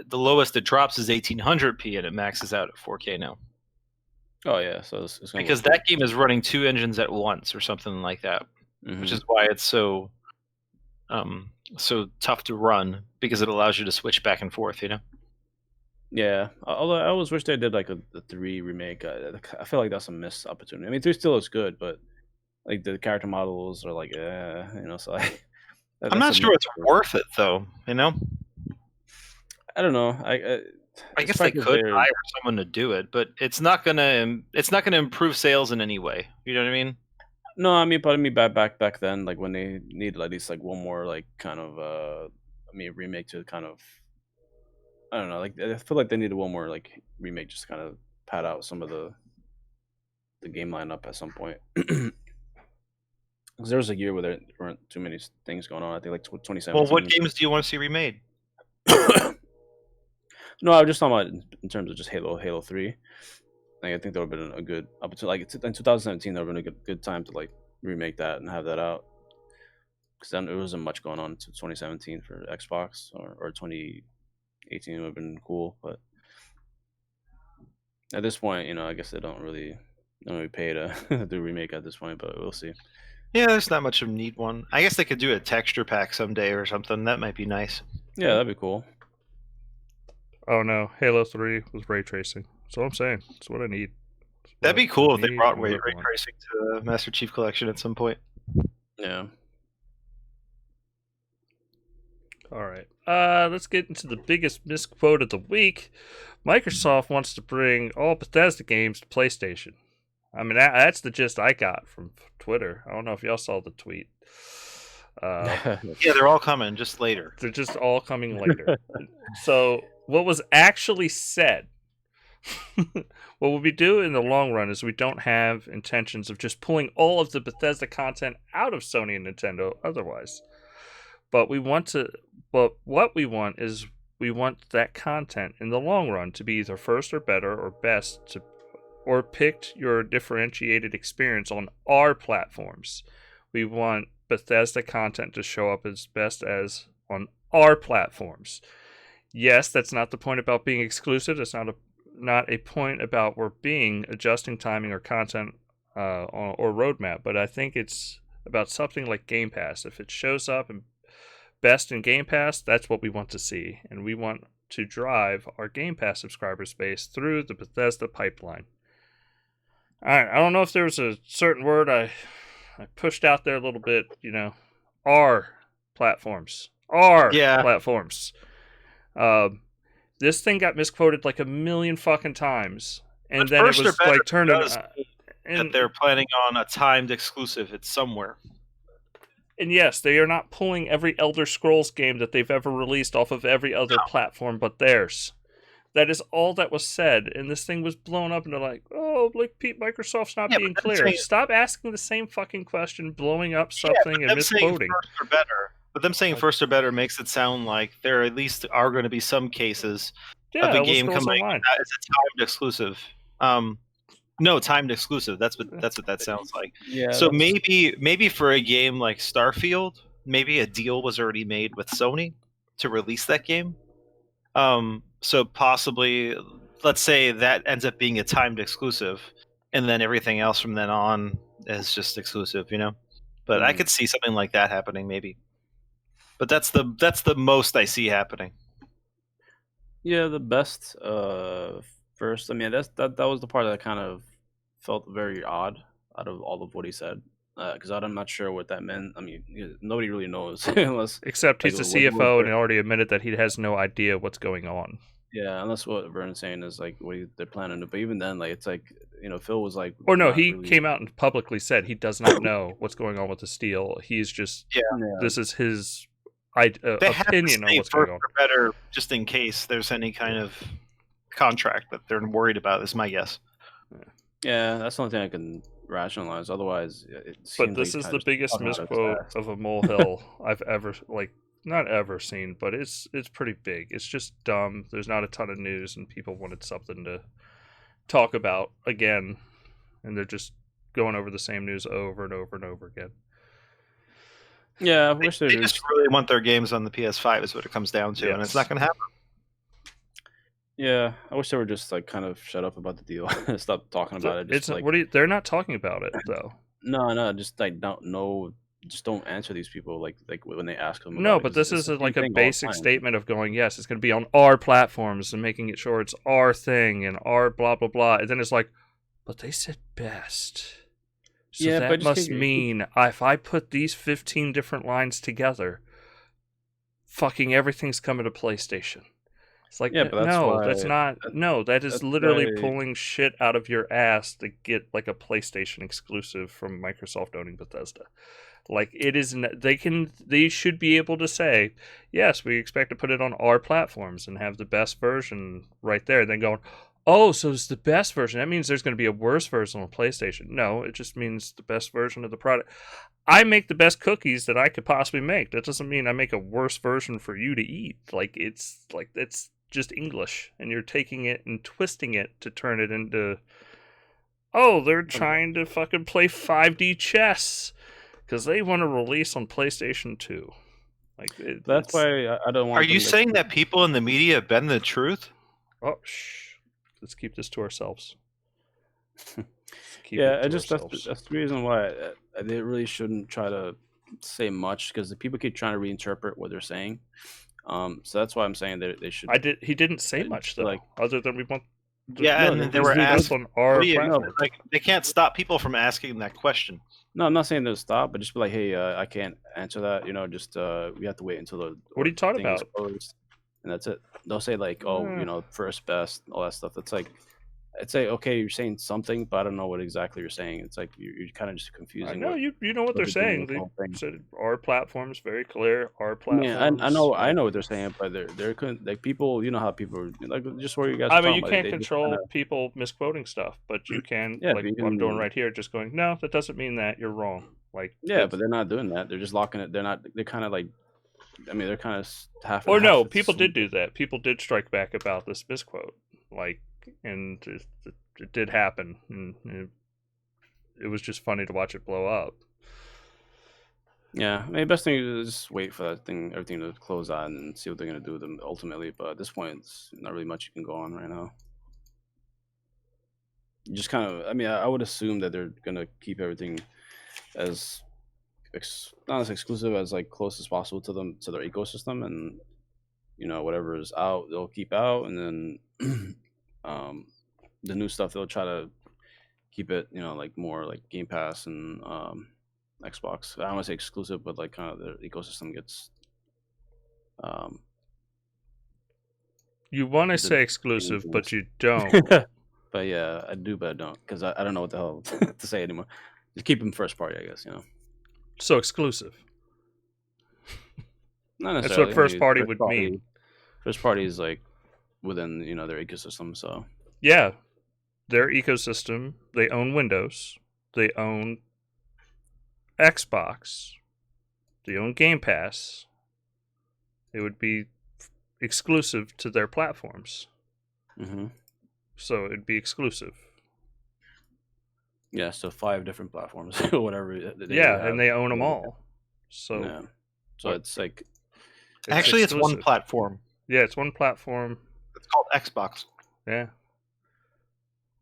Speaker 2: The lowest it drops is 1800p, and it maxes out at 4K now.
Speaker 3: Oh yeah, so it's
Speaker 2: because that game is running 2 engines at once or something like that, which is why it's so tough to run, because it allows you to switch back and forth.
Speaker 3: Yeah, although I always wish they did like a 3 remake. I feel like that's a missed opportunity. I mean, 3 still looks good, but like the character models are like, so
Speaker 2: I'm not sure it's worth it though.
Speaker 3: I don't know.
Speaker 2: I guess they could hire someone to do it, but it's not gonna improve sales in any way. You know what I mean?
Speaker 3: No, I mean, but back then, like when they needed at least like one more like kind of remake to kind of, I don't know, like I feel like they needed one more like remake just kind of pad out some of the game lineup at some point. Because there was a year where there weren't too many things going on. I think like 2017.
Speaker 2: Well, what games do you want to see remade?
Speaker 3: No, I was just talking about in terms of just Halo 3. Like, I think there would have been a good opportunity. Like in 2017, there would have been a good time to like remake that and have that out. Because then there wasn't much going on until 2017 for Xbox, or 2018 would have been cool. But at this point, I guess they don't really pay to do remake at this point. But we'll see.
Speaker 2: Yeah, there's not much of a need one. I guess they could do a texture pack someday or something. That might be nice.
Speaker 3: Yeah, that'd be cool.
Speaker 1: Oh no, Halo 3 was ray tracing. That's what I'm saying. That's what I need.
Speaker 2: That'd be cool if they brought ray tracing to the Master Chief Collection at some point.
Speaker 3: Yeah.
Speaker 1: All right. Let's get into the biggest misquote of the week. Microsoft wants to bring all Bethesda games to PlayStation. I mean, that's the gist I got from Twitter. I don't know if y'all saw the tweet.
Speaker 2: Yeah, they're all coming, just later.
Speaker 1: They're just all coming later. So what was actually said, what we do in the long run is we don't have intentions of just pulling all of the Bethesda content out of Sony and Nintendo otherwise. But what we want is we want that content in the long run to be either first or better or best or picked your differentiated experience on our platforms. We want Bethesda content to show up as best as on our platforms. Yes, that's not the point about being exclusive. That's not a point about we're adjusting timing or content or roadmap. But I think it's about something like Game Pass. If it shows up and best in Game Pass, that's what we want to see, and we want to drive our Game Pass subscriber base through the Bethesda pipeline. All right, I don't know if there was a certain word I pushed out there a little bit, our platforms. Platforms. This thing got misquoted like a million fucking times. And then it was like turning...
Speaker 2: that they're planning on a timed exclusive. It's somewhere.
Speaker 1: And yes, they are not pulling every Elder Scrolls game that they've ever released off of every other platform but theirs. That is all that was said, and this thing was blown up, and they're like, "Oh, like Microsoft's not being clear." Stop asking the same fucking question, blowing up something and misquoting.
Speaker 2: But them saying first or better makes it sound like there at least are going to be some cases of a game coming out as a timed exclusive. No, timed exclusive. That's what that sounds like. Yeah. So maybe for a game like Starfield, maybe a deal was already made with Sony to release that game. So possibly, let's say that ends up being a timed exclusive, and then everything else from then on is just exclusive, But I could see something like that happening, maybe. But that's the most I see happening.
Speaker 3: Yeah, the best first. I mean, that was the part that kind of felt very odd out of all of what he said, because I'm not sure what that meant. I mean, nobody really knows unless
Speaker 1: except he's a CFO and he already admitted that he has no idea what's going on.
Speaker 3: Yeah, unless what Vern's saying is like what they're planning to. But even then, like it's like Phil was like,
Speaker 1: or no, he came out and publicly said he does not know what's going on with the steel. He's just this is his opinion on what's going on.
Speaker 2: Better, just in case there's any kind of contract that they're worried about. Is my guess.
Speaker 3: Yeah, that's the only thing I can rationalize. Otherwise, it seems
Speaker 1: but this is the biggest misquote of a molehill I've ever not ever seen. But it's pretty big. It's just dumb. There's not a ton of news, and people wanted something to talk about again, and they're just going over the same news over and over and over again.
Speaker 3: Yeah, I wish
Speaker 2: they just really want their games on the PS5 is what it comes down to, and it's not going to happen.
Speaker 3: Yeah, I wish they were just like kind of shut up about the deal, stop talking about it.
Speaker 1: Just they're not talking about it though.
Speaker 3: No, just like just don't answer these people like when they ask them.
Speaker 1: No, but this is like a basic statement of going, yes, it's going to be on our platforms and making it sure it's our thing and our blah blah blah, and then it's like, but they said best. So that must mean if I put these 15 different lines together, fucking everything's coming to PlayStation. It's like, that is literally pulling shit out of your ass to get like a PlayStation exclusive from Microsoft owning Bethesda. Like it is, they should be able to say, yes, we expect to put it on our platforms and have the best version right there. And then going, oh, so it's the best version. That means there's going to be a worse version on PlayStation. No, it just means the best version of the product. I make the best cookies that I could possibly make. That doesn't mean I make a worse version for you to eat. It's just English, and you're taking it and twisting it to turn it into, oh, they're trying to fucking play 5D chess because they want to release on PlayStation 2.
Speaker 3: That's why I don't want.
Speaker 2: Are you saying that people in the media bend the truth?
Speaker 1: Oh, let's keep this to ourselves.
Speaker 3: That's the reason why they really shouldn't try to say much, because the people keep trying to reinterpret what they're saying. So that's why I'm saying that they should.
Speaker 1: He didn't say much though, other than we want.
Speaker 2: And they were asked on our platform. They can't stop people from asking that question.
Speaker 3: No, I'm not saying they'll stop, but just be like, hey, I can't answer that. Just we have to wait until the.
Speaker 1: What are you talking about?
Speaker 3: And that's it. They'll say like, oh, first best, all that stuff. That's like, I'd say, okay, you're saying something, but I don't know what exactly you're saying. It's like you're kind of just confusing.
Speaker 1: I know you know what they're saying. They said our platform is very clear. Our platform.
Speaker 3: I know what they're saying, but they're like people. You know how people like just where you guys.
Speaker 1: I mean, you can't control people misquoting stuff, but you can. Like what I'm doing right here, just going, no, that doesn't mean that. You're wrong. Like
Speaker 3: but they're not doing that. They're just locking it. They're not. They're kind of like. I mean, they're kind of half.
Speaker 1: Or no, people did do that. People did strike back about this misquote, like, and it did happen, and it was just funny to watch it blow up.
Speaker 3: Yeah, I mean, best thing is just wait for everything to close out and see what they're gonna do with them ultimately. But at this point, it's not really much you can go on right now. You just kind of, I mean, I would assume that they're gonna keep everything as not as exclusive as like close as possible to them, to their ecosystem, and whatever is out they'll keep out, and then the new stuff they'll try to keep it like more like Game Pass and Xbox. I don't want to say exclusive, but like kind of their ecosystem gets
Speaker 1: you want to say exclusive, but you don't.
Speaker 3: But yeah, I do, but I don't, because I don't know what the hell to say anymore. Just keep them first party, I guess.
Speaker 1: So exclusive.
Speaker 3: Not necessarily.
Speaker 1: That's what first party would mean.
Speaker 3: First party is like within their ecosystem. So
Speaker 1: yeah, their ecosystem. They own Windows. They own Xbox. They own Game Pass. It would be exclusive to their platforms.
Speaker 3: Mm-hmm.
Speaker 1: So it'd be exclusive.
Speaker 3: Yeah, so 5 different platforms or whatever.
Speaker 1: And they own them all. So
Speaker 3: yeah. So it's like
Speaker 2: actually exclusive. It's one platform.
Speaker 1: Yeah, it's one platform.
Speaker 2: It's called Xbox.
Speaker 1: Yeah.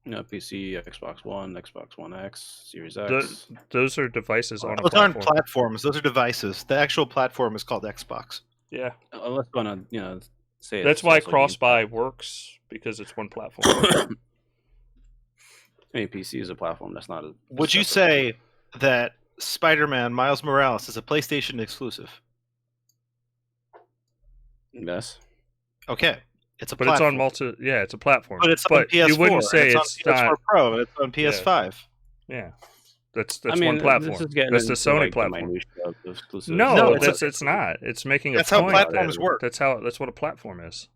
Speaker 3: PC, Xbox One, Xbox One X, Series X.
Speaker 1: Those are devices on a
Speaker 2: platform. Those aren't
Speaker 1: platforms.
Speaker 2: Those are devices. The actual platform is called Xbox.
Speaker 1: Yeah.
Speaker 3: Let's go on, say
Speaker 1: that's why cross-buy works, because it's one platform.
Speaker 3: I mean, PC is a platform. That's not a...
Speaker 2: Would you say that Spider-Man Miles Morales is a PlayStation exclusive?
Speaker 3: Yes.
Speaker 2: Okay. It's a
Speaker 1: but
Speaker 2: platform.
Speaker 1: It's on it's a platform.
Speaker 2: But it's on PS4.
Speaker 1: You wouldn't say it's
Speaker 2: on PS4
Speaker 1: not...
Speaker 2: Pro. It's on PS5.
Speaker 1: Yeah. That's one platform. That's the Sony platform. No, it's not. It's making a point.
Speaker 2: That's how platforms work.
Speaker 1: That's what a platform is.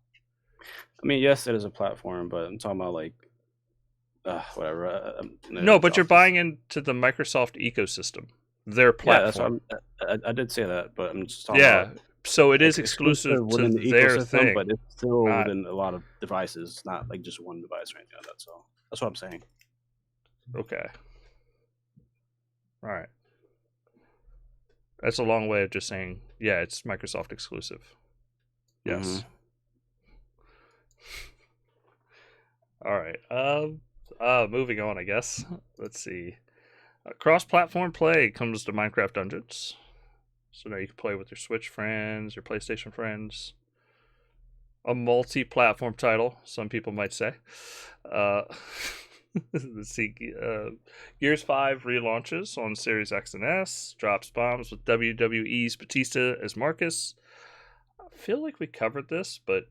Speaker 3: I mean, yes, it is a platform, but I'm talking about like whatever.
Speaker 1: No, but you're buying into the Microsoft ecosystem. Their platform.
Speaker 3: Yeah, I did say that, but I'm just talking about...
Speaker 1: So it is exclusive to their thing,
Speaker 3: but it's still within a lot of devices, not like just one device right now. That's all. That's what I'm saying.
Speaker 1: Okay. All right. That's a long way of just saying, yeah, it's Microsoft exclusive. Yes. Mm-hmm. All right. Moving on, I guess. Let's see. Cross-platform play comes to Minecraft Dungeons. So now you can play with your Switch friends, your PlayStation friends. A multi-platform title, some people might say. Let's see. Gears 5 relaunches on Series X and S. Drops bombs with WWE's Batista as Marcus. I feel like we covered this, but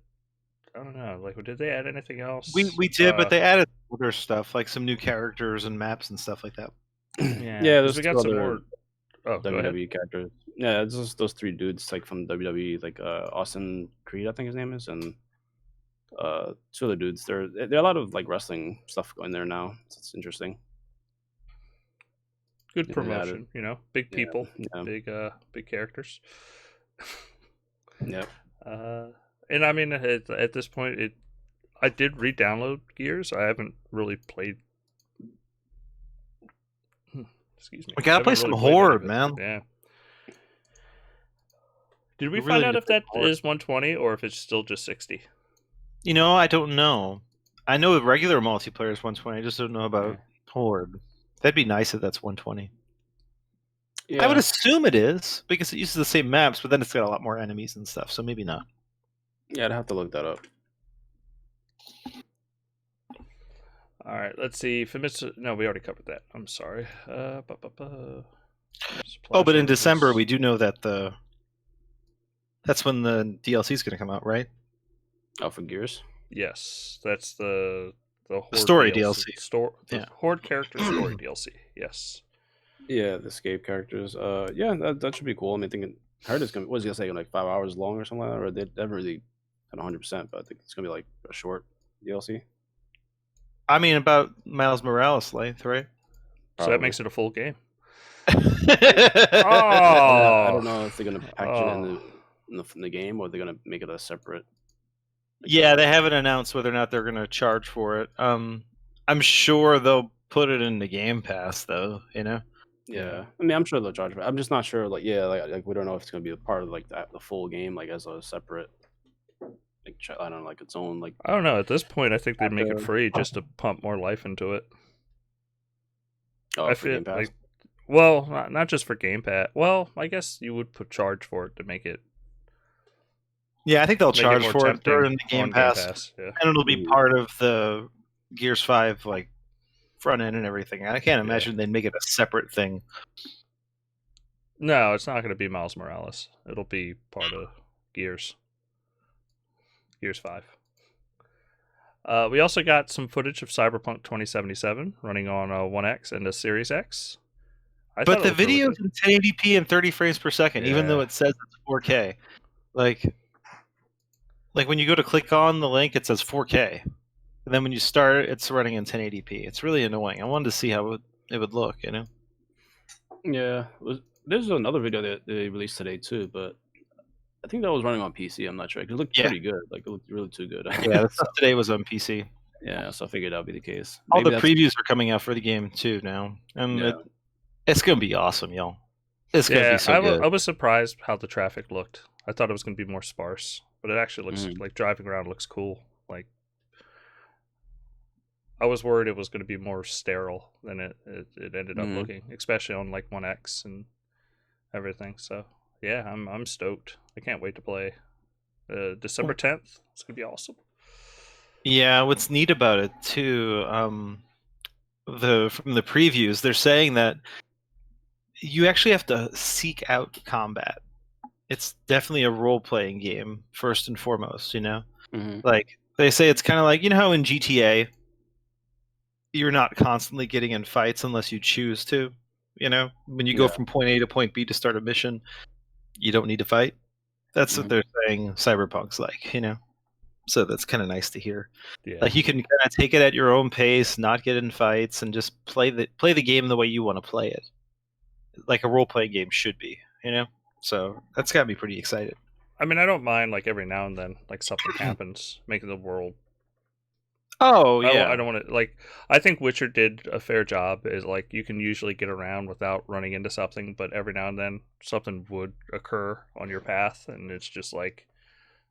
Speaker 1: I don't know. Like, did they add anything else?
Speaker 2: We did, but they added other stuff, like some new characters and maps and stuff like that.
Speaker 3: Yeah,
Speaker 1: we got some more
Speaker 3: WWE characters. Yeah, it's just those 3 dudes like from WWE, like Austin Creed, I think his name is, and 2 other dudes. There are a lot of like wrestling stuff going there now. It's interesting.
Speaker 1: Good promotion, big people, big characters.
Speaker 3: Yeah.
Speaker 1: And I mean, at this point, I did re-download Gears. I haven't really played. Excuse me.
Speaker 2: We gotta play some Horde, man.
Speaker 1: Yeah. Did we find out if that is 120 or if it's still just 60?
Speaker 2: I don't know. I know the regular multiplayer is 120. I just don't know about Horde. That'd be nice if that's 120. Yeah. I would assume it is, because it uses the same maps, but then it's got a lot more enemies and stuff, so maybe not.
Speaker 3: Yeah, I'd have to look that up.
Speaker 1: All right, let's see. No, we already covered that. I'm sorry.
Speaker 2: But in December, we do know that that's when the DLC is going to come out, right?
Speaker 3: Oh, for Gears?
Speaker 1: Yes, that's the The Horde
Speaker 2: story DLC.
Speaker 1: The Horde character story DLC. Yes.
Speaker 3: Yeah, the escape characters. Yeah, that should be cool. I mean, I heard it's gonna. What was it gonna say? Like 5 hours long or something like that? Or they never really at 100%, but I think it's gonna be like a short DLC.
Speaker 2: I mean, about Miles Morales' length, right?
Speaker 1: So that makes it a full game.
Speaker 3: I don't know if they're gonna package it in the game or they're gonna make it a separate.
Speaker 2: Yeah, they haven't announced whether or not they're gonna charge for it. I'm sure they'll put it in the Game Pass, though. You know.
Speaker 3: Yeah, I mean, I'm sure they'll charge for it. I'm just not sure. Like, yeah, like we don't know if it's gonna be a part of like the full game, like as a separate. Like, I don't know, like its own like.
Speaker 1: I don't know. At this point, I think they'd make it free just to pump more life into it.
Speaker 3: Oh,
Speaker 1: I
Speaker 3: for
Speaker 1: feel
Speaker 3: Game Pass?
Speaker 1: like, well, not just for Game Pass. Well, I guess you would charge for it to make it.
Speaker 2: Yeah, I think they'll charge for it during the Game Pass,
Speaker 1: yeah.
Speaker 2: and it'll be part of the Gears 5 like front end and everything. I can't imagine they'd make it a separate thing.
Speaker 1: No, it's not going to be Miles Morales. It'll be part of Gears 5. We also got some footage of Cyberpunk 2077 running on a 1X and a Series X.
Speaker 2: But the video is in 1080p and 30 frames per second, even though it says it's 4K. Like when you go to click on the link, it says 4K. And then when you start, it's running in 1080p. It's really annoying. I wanted to see how it would look, you know?
Speaker 3: Yeah. There's another video that they released today, too, but I think that was running on PC. I'm not sure. It looked pretty good. Like, it looked really too good.
Speaker 2: Yeah, the stuff today was on PC.
Speaker 3: Yeah, so I figured that would be the case.
Speaker 2: All the previews are coming out for the game, too, now. And it's going to be awesome, y'all. It's going to be so good.
Speaker 1: I was surprised how the traffic looked. I thought it was going to be more sparse, but it actually looks like driving around looks cool. Like, I was worried it was going to be more sterile than it ended up looking, especially on like 1X and everything. So yeah, I'm stoked. I can't wait to play. December 10th. It's gonna be awesome.
Speaker 2: Yeah, what's neat about it too, from the previews, they're saying that you actually have to seek out combat. It's definitely a role-playing game first and foremost. You know, like they say, it's kind of like, you know how in GTA you're not constantly getting in fights unless you choose to. You know, when you go from point A to point B to start a mission, you don't need to fight. That's what they're saying Cyberpunk's like, you know? So that's kind of nice to hear. Yeah. Like, you can kind of take it at your own pace, not get in fights, and just play the game the way you want to play it. Like a role-playing game should be, you know? So that's got me pretty excited.
Speaker 1: I mean, I don't mind, like, every now and then, like, something happens, making the world...
Speaker 2: Oh, yeah.
Speaker 1: I don't want to, like, I think Witcher did a fair job. Is like, you can usually get around without running into something, but every now and then something would occur on your path, and it's just like,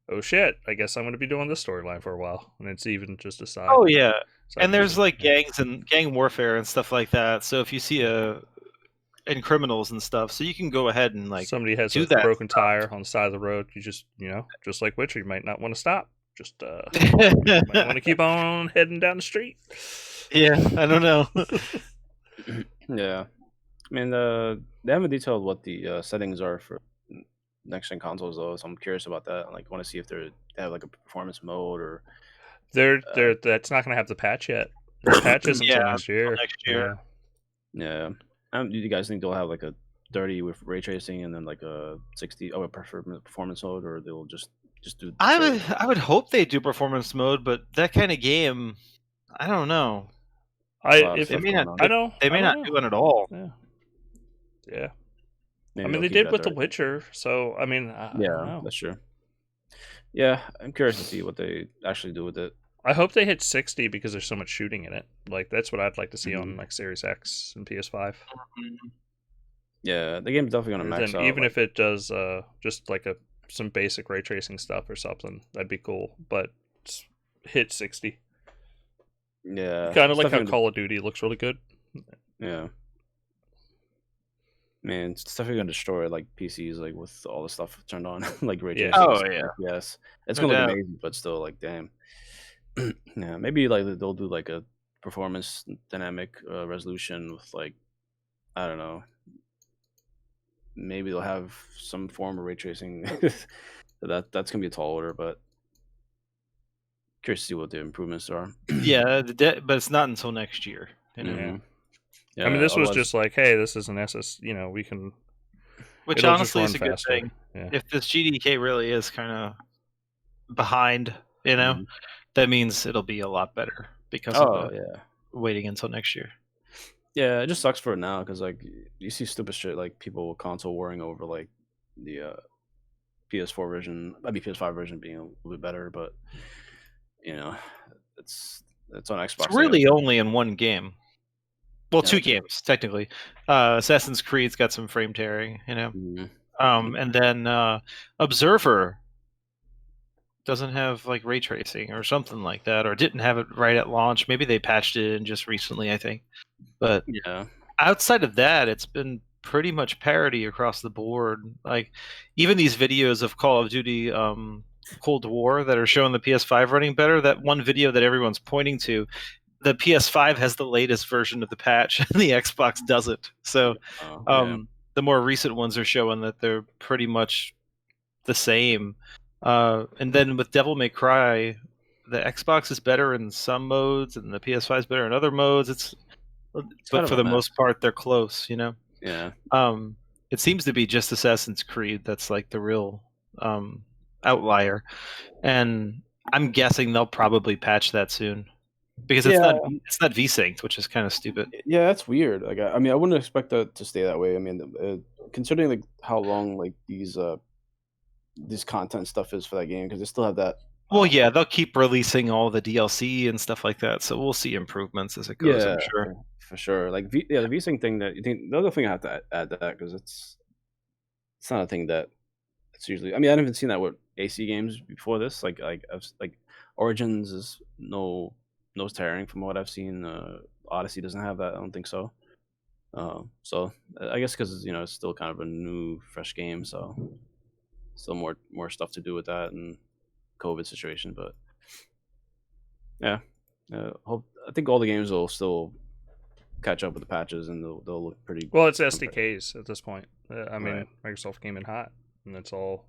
Speaker 1: oh shit, I guess I'm going to be doing this storyline for a while, and it's even just a side.
Speaker 2: Oh, yeah. And there's like gangs and gang warfare and stuff like that, so if you see and criminals and stuff, so you can go ahead and like
Speaker 1: somebody has a broken tire on the side of the road, you just, you know, just like Witcher, you might not want to stop. Just might want to keep on heading down the street.
Speaker 2: Yeah, I don't know.
Speaker 3: Yeah, I mean, they haven't detailed what the settings are for next gen consoles though, so I'm curious about that. Like, want to see if they have like a performance mode or
Speaker 1: that's not going to have the patch yet. The patch isn't until next year.
Speaker 2: Next year.
Speaker 3: Yeah. Do you guys think they'll have like a 30 with ray tracing and then like a 60 a performance mode, or they'll just do?
Speaker 2: I would hope they do performance mode, but that kind of game, I don't know. They may not do it at all.
Speaker 1: Yeah. I mean, they did with The Witcher, so I mean, I don't know.
Speaker 3: That's true. Yeah, I'm curious to see what they actually do with it.
Speaker 1: I hope they hit 60 because there's so much shooting in it. Like, that's what I'd like to see on like Series X and PS5.
Speaker 3: Yeah, the game's definitely gonna max out.
Speaker 1: Even if it does just like some basic ray tracing stuff or something, that'd be cool. But hit 60.
Speaker 3: Yeah,
Speaker 1: kind of like how Call of Duty looks really good.
Speaker 3: Yeah, man, it's definitely gonna destroy like PCs, like with all the stuff turned on, like ray tracing.
Speaker 2: Oh yeah,
Speaker 3: yes, it's gonna look amazing, but still, like, damn. Yeah, maybe like they'll do like a performance dynamic resolution with like, I don't know. Maybe they'll have some form of ray tracing. That's gonna be a tall order, but curious to see what the improvements are.
Speaker 2: Yeah, but it's not until next year. You know?
Speaker 3: Mhm. Yeah,
Speaker 1: I mean, this was
Speaker 3: otherwise-
Speaker 1: just like, hey, this is an SS. You know, we can.
Speaker 2: Which
Speaker 1: It'll just
Speaker 2: honestly
Speaker 1: run
Speaker 2: is a good
Speaker 1: faster.
Speaker 2: thing.
Speaker 1: Yeah.
Speaker 2: If this GDK really is kind of behind, you know,
Speaker 3: Mhm.
Speaker 2: that means it'll be a lot better because
Speaker 3: Oh
Speaker 2: of
Speaker 3: yeah,
Speaker 2: waiting until next year.
Speaker 3: yeah. It just sucks for it now because like you see stupid shit like people with console warring over like the PS4 version, maybe PS5 version being a little bit better, but you know, it's on Xbox.
Speaker 2: It's really only in one game. Well,
Speaker 3: Yeah,
Speaker 2: two
Speaker 3: okay.
Speaker 2: games technically. Assassin's Creed's got some frame tearing, you know,
Speaker 3: Mhm.
Speaker 2: and then Observer doesn't have like ray tracing or something like that, or didn't have it right at launch. Maybe they patched it in just recently, I think. But
Speaker 3: Yeah.
Speaker 2: outside of that, it's been pretty much parity across the board. Like even these videos of Call of Duty Cold War that are showing the PS5 running better, that one video that everyone's pointing to, the PS5 has the latest version of the patch and the Xbox doesn't. So
Speaker 3: Yeah.
Speaker 2: the more recent ones are showing that they're pretty much the same. And then with Devil May Cry, the Xbox is better in some modes and the PS5 is better in other modes.
Speaker 3: kind
Speaker 2: But
Speaker 3: of
Speaker 2: for
Speaker 3: a
Speaker 2: the
Speaker 3: mess.
Speaker 2: most part, they're close, you know?
Speaker 3: Yeah.
Speaker 2: It seems to be just Assassin's Creed that's like the real outlier. And I'm guessing they'll probably patch that soon. Because it's not V-synced, which is kind of stupid.
Speaker 3: Yeah, that's weird. Like, I mean, I wouldn't expect that to stay that way. I mean, considering like how long like these content stuff is for that game, because they still have that.
Speaker 2: Well, yeah, they'll keep releasing all the DLC and stuff like that, so we'll see improvements as it goes. I'm sure.
Speaker 3: For sure. Like, the VSync thing that you think the other thing I have to add to that because it's not a thing that it's usually. I mean, I haven't even seen that with AC games before this. Like Origins is no nose tearing from what I've seen. Odyssey doesn't have that. I don't think so. So I guess because it's still kind of a new, fresh game, so still more stuff to do with that and COVID situation. But yeah, I think all the games will still catch up with the patches and they'll look pretty.
Speaker 1: Well, it's SDKs at this point. I mean,
Speaker 3: Right.
Speaker 1: Microsoft came in hot, and that's all.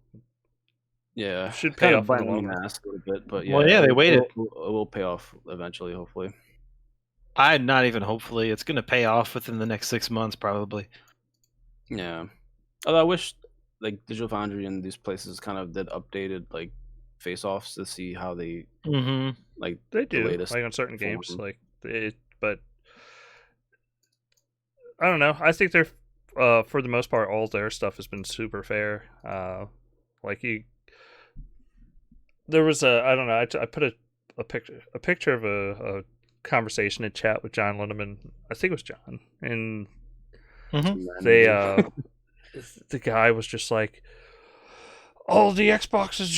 Speaker 3: Yeah,
Speaker 1: Should pay off in the
Speaker 3: biting
Speaker 1: long
Speaker 3: me in
Speaker 1: run.
Speaker 3: the ass a little bit, but
Speaker 2: Well, yeah, they waited.
Speaker 3: It will pay off eventually, hopefully.
Speaker 2: I'm not even hopefully. It's going to pay off within the next 6 months, probably.
Speaker 3: Yeah. Although I wish like Digital Foundry and these places kind of did updated like face-offs to see how they like
Speaker 1: They
Speaker 3: the
Speaker 1: do,
Speaker 3: latest
Speaker 1: like on certain games,
Speaker 3: form.
Speaker 1: like it, but I don't know. I think they're, for the most part, all their stuff has been super fair. Like there was I don't know. I put a picture of a conversation in chat with John Linneman. I think it was John, and they the guy was just like, "Oh, the Xboxes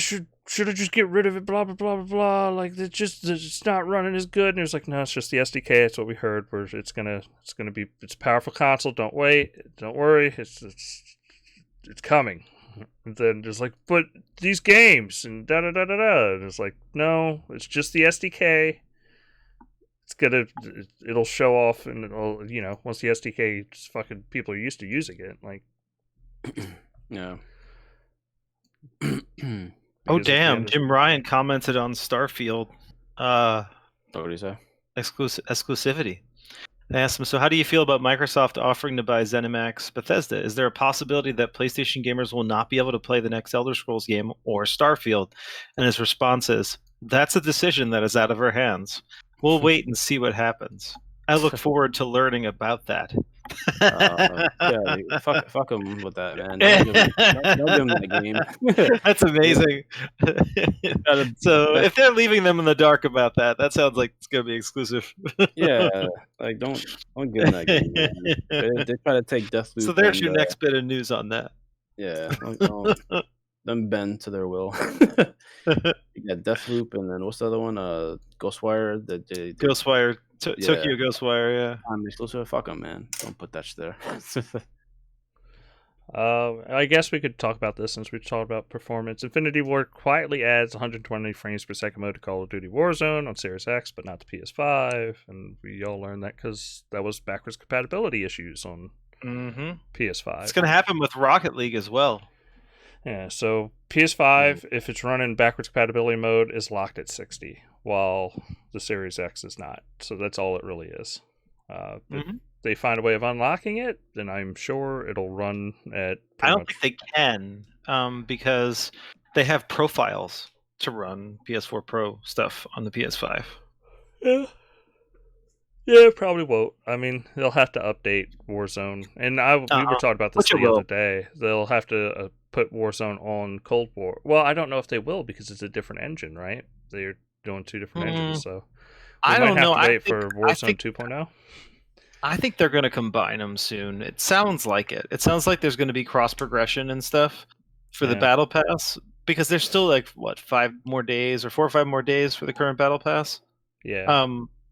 Speaker 1: should have just get rid of it." Blah blah blah blah blah. Like it's not running as good. And he was like, "No, it's just the SDK. It's what we heard. Where it's gonna be. It's a powerful console. Don't wait. Don't worry. It's coming." And then just like, "But these games and da da da da da." And it's like, no, it's just the SDK. It'll show off, and it'll, once the SDK fucking people are used to using it, like.
Speaker 3: Yeah.
Speaker 2: Oh damn! Jim Ryan commented on Starfield.
Speaker 3: What did he say?
Speaker 2: Exclusivity. I asked him, so how do you feel about Microsoft offering to buy ZeniMax Bethesda? Is there a possibility that PlayStation gamers will not be able to play the next Elder Scrolls game or Starfield? And his response is, that's a decision that is out of our hands. We'll wait and see what happens. I look forward to learning about that.
Speaker 3: Yeah, fuck him with that, man. Don't give him that game.
Speaker 2: That's amazing. So if they're leaving them in the dark about that sounds like it's gonna be exclusive.
Speaker 3: Yeah, like don't give them that game. Man. They try to take Deathloop.
Speaker 2: So there's your next bit of news on that.
Speaker 3: Yeah, don't bend to their will. You got Deathloop, and then what's the other one? Ghostwire.
Speaker 2: Ghostwire. Tokyo Ghostwire, yeah.
Speaker 3: I'm exclusive. Fuck them, man. Don't put that shit there.
Speaker 1: I guess we could talk about this since we talked about performance. Infinity Ward quietly adds 120 frames per second mode to Call of Duty Warzone on Series X, but not the PS5. And we all learned that because that was backwards compatibility issues on PS5.
Speaker 2: It's going to happen with Rocket League as well.
Speaker 1: Yeah, so PS5, if it's running backwards compatibility mode, is locked at 60. while the Series X is not. So that's all it really is. If
Speaker 2: Mhm.
Speaker 1: they find a way of unlocking it, then I'm sure it'll run at
Speaker 2: I
Speaker 1: pretty
Speaker 2: don't
Speaker 1: much.
Speaker 2: think they can, because they have profiles to run PS4 Pro stuff on the PS5.
Speaker 1: Yeah. Yeah, probably won't. I mean, they'll have to update Warzone, and we were talking about this
Speaker 2: Which it
Speaker 1: the other
Speaker 2: will.
Speaker 1: day. They'll have to put Warzone on Cold War. Well, I don't know if they will because it's a different engine, right? They're doing two different engines, so we
Speaker 2: I
Speaker 1: might
Speaker 2: don't
Speaker 1: have
Speaker 2: know.
Speaker 1: to
Speaker 2: I
Speaker 1: wait
Speaker 2: think
Speaker 1: for
Speaker 2: I
Speaker 1: Warzone
Speaker 2: think
Speaker 1: 2.0.
Speaker 2: I think they're going to combine them soon. It sounds like it. It sounds like there's going to be cross progression and stuff for the
Speaker 1: Yeah.
Speaker 2: battle pass, because there's still like what, 5 more days or 4 or 5 more days for the current battle pass.
Speaker 1: Yeah.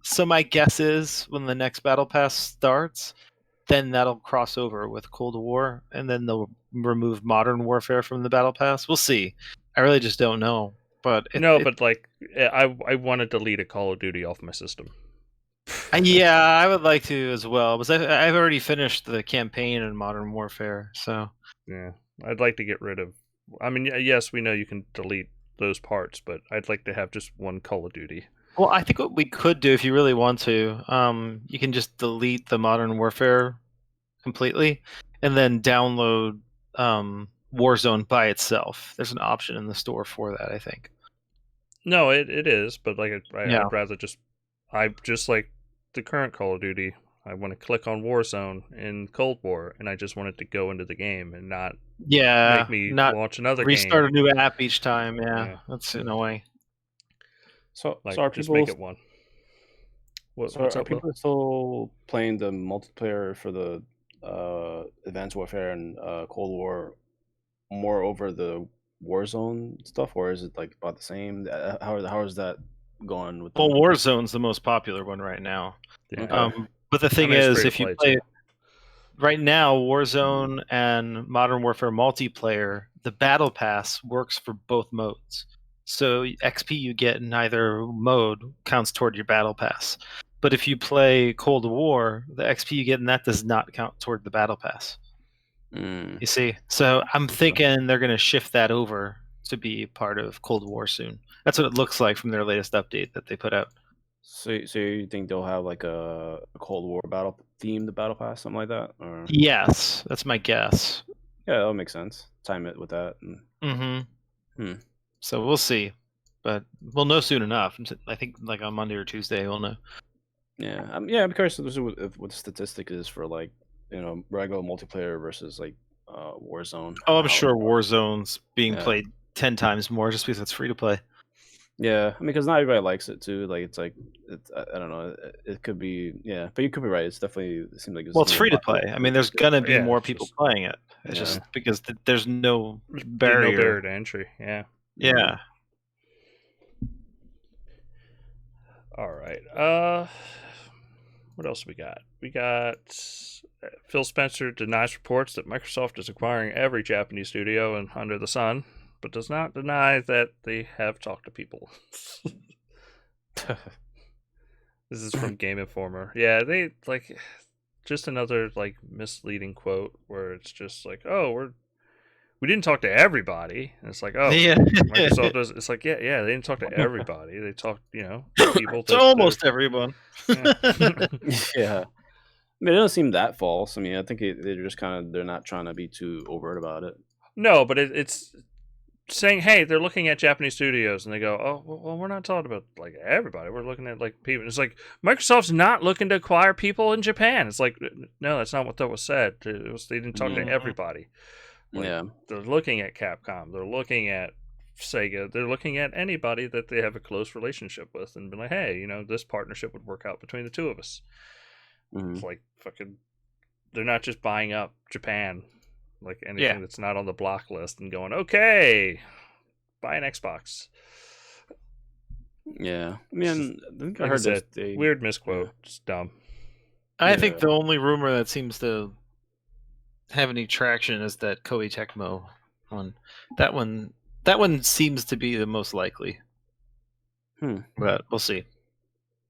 Speaker 2: So my guess is when the next battle pass starts, then that'll cross over with Cold War, and then they'll remove Modern Warfare from the battle pass. We'll see. I really just don't know. But
Speaker 1: but like, I want to delete a Call of Duty off my system.
Speaker 2: yeah, I would like to as well, because I've already finished the campaign in Modern Warfare, so
Speaker 1: Yeah, I'd like to get rid of. I mean, yes, we know you can delete those parts, but I'd like to have just one Call of Duty.
Speaker 2: Well, I think what we could do, if you really want to, you can just delete the Modern Warfare completely, and then download Warzone by itself. There's an option in the store for that, I think.
Speaker 1: No, it is, but like
Speaker 2: Yeah.
Speaker 1: I'd rather I just like the current Call of Duty. I want to click on Warzone in Cold War, and I just want it to go into the game and not make me
Speaker 2: not
Speaker 1: launch another
Speaker 2: restart
Speaker 1: game.
Speaker 2: a new app each time.
Speaker 1: Yeah.
Speaker 2: That's annoying.
Speaker 3: So
Speaker 1: Like,
Speaker 3: are
Speaker 1: just
Speaker 3: people
Speaker 1: make it one. What's
Speaker 3: are
Speaker 1: up,
Speaker 3: people
Speaker 1: Will?
Speaker 3: still playing the multiplayer for the Advanced Warfare and Cold War more over the Warzone stuff, or is it like about the same? How is that going with?
Speaker 2: Well, Warzone's the most popular one right now.
Speaker 1: Yeah.
Speaker 3: Okay.
Speaker 2: But the thing
Speaker 1: I mean, it's
Speaker 2: is,
Speaker 1: free to
Speaker 2: if you
Speaker 1: play,
Speaker 2: play
Speaker 1: too.
Speaker 2: right now, Warzone and Modern Warfare multiplayer, the Battle Pass works for both modes. So XP you get in either mode counts toward your Battle Pass. But if you play Cold War, the XP you get in that does not count toward the Battle Pass. You see? So I'm thinking they're going to shift that over to be part of Cold War soon. That's what it looks like from their latest update that they put out.
Speaker 3: So you think they'll have like a Cold War themed battle pass, something like that? Or
Speaker 2: Yes, that's my guess.
Speaker 3: yeah, that would make sense. Time it with that.
Speaker 2: So we'll see, but we'll know soon enough. I think like on Monday or Tuesday we'll know.
Speaker 3: Yeah, I'm curious to see what the statistic is for like regular multiplayer versus like Warzone.
Speaker 2: Oh, I'm sure Warzone's being played 10 times more just because it's free to play.
Speaker 3: Yeah, I mean, because not everybody likes it too. Like, it's I don't know. It could be, yeah, but you could be right. It seems like
Speaker 2: it's free to play. I mean, there's gonna be more people playing it. It's
Speaker 1: Yeah.
Speaker 2: just because there's no
Speaker 1: No
Speaker 2: barrier.
Speaker 1: barrier to entry. Yeah.
Speaker 2: Yeah.
Speaker 1: All right. What else we got? We got Phil Spencer denies reports that Microsoft is acquiring every Japanese studio under the sun, but does not deny that they have talked to people. This is from Game Informer. Yeah, they like just another like misleading quote where it's just like, oh, we didn't talk to everybody. And it's like, oh,
Speaker 2: Yeah.
Speaker 1: Microsoft does. It's like, yeah, they didn't talk to everybody. They talked, people.
Speaker 2: To almost everyone.
Speaker 1: Yeah.
Speaker 3: Yeah. I mean, it doesn't seem that false. I mean, I think they're just they're not trying to be too overt about it.
Speaker 1: No, but it's saying, hey, they're looking at Japanese studios, and they go, oh, well, we're not talking about like everybody. We're looking at like people. It's like Microsoft's not looking to acquire people in Japan. It's like, no, that's not what that was said. They didn't talk to everybody. Like,
Speaker 3: yeah,
Speaker 1: they're looking at Capcom. They're looking at Sega. They're looking at anybody that they have a close relationship with, and be like, hey, this partnership would work out between the two of us. It's like fucking. They're not just buying up Japan. Like anything that's not on the block list and going, okay, buy an Xbox.
Speaker 3: Yeah, I mean, I think I heard that
Speaker 1: weird misquote. It's dumb.
Speaker 2: I think the only rumor that seems to have any traction is that Koei Tecmo one. That one seems to be the most likely. But we'll see.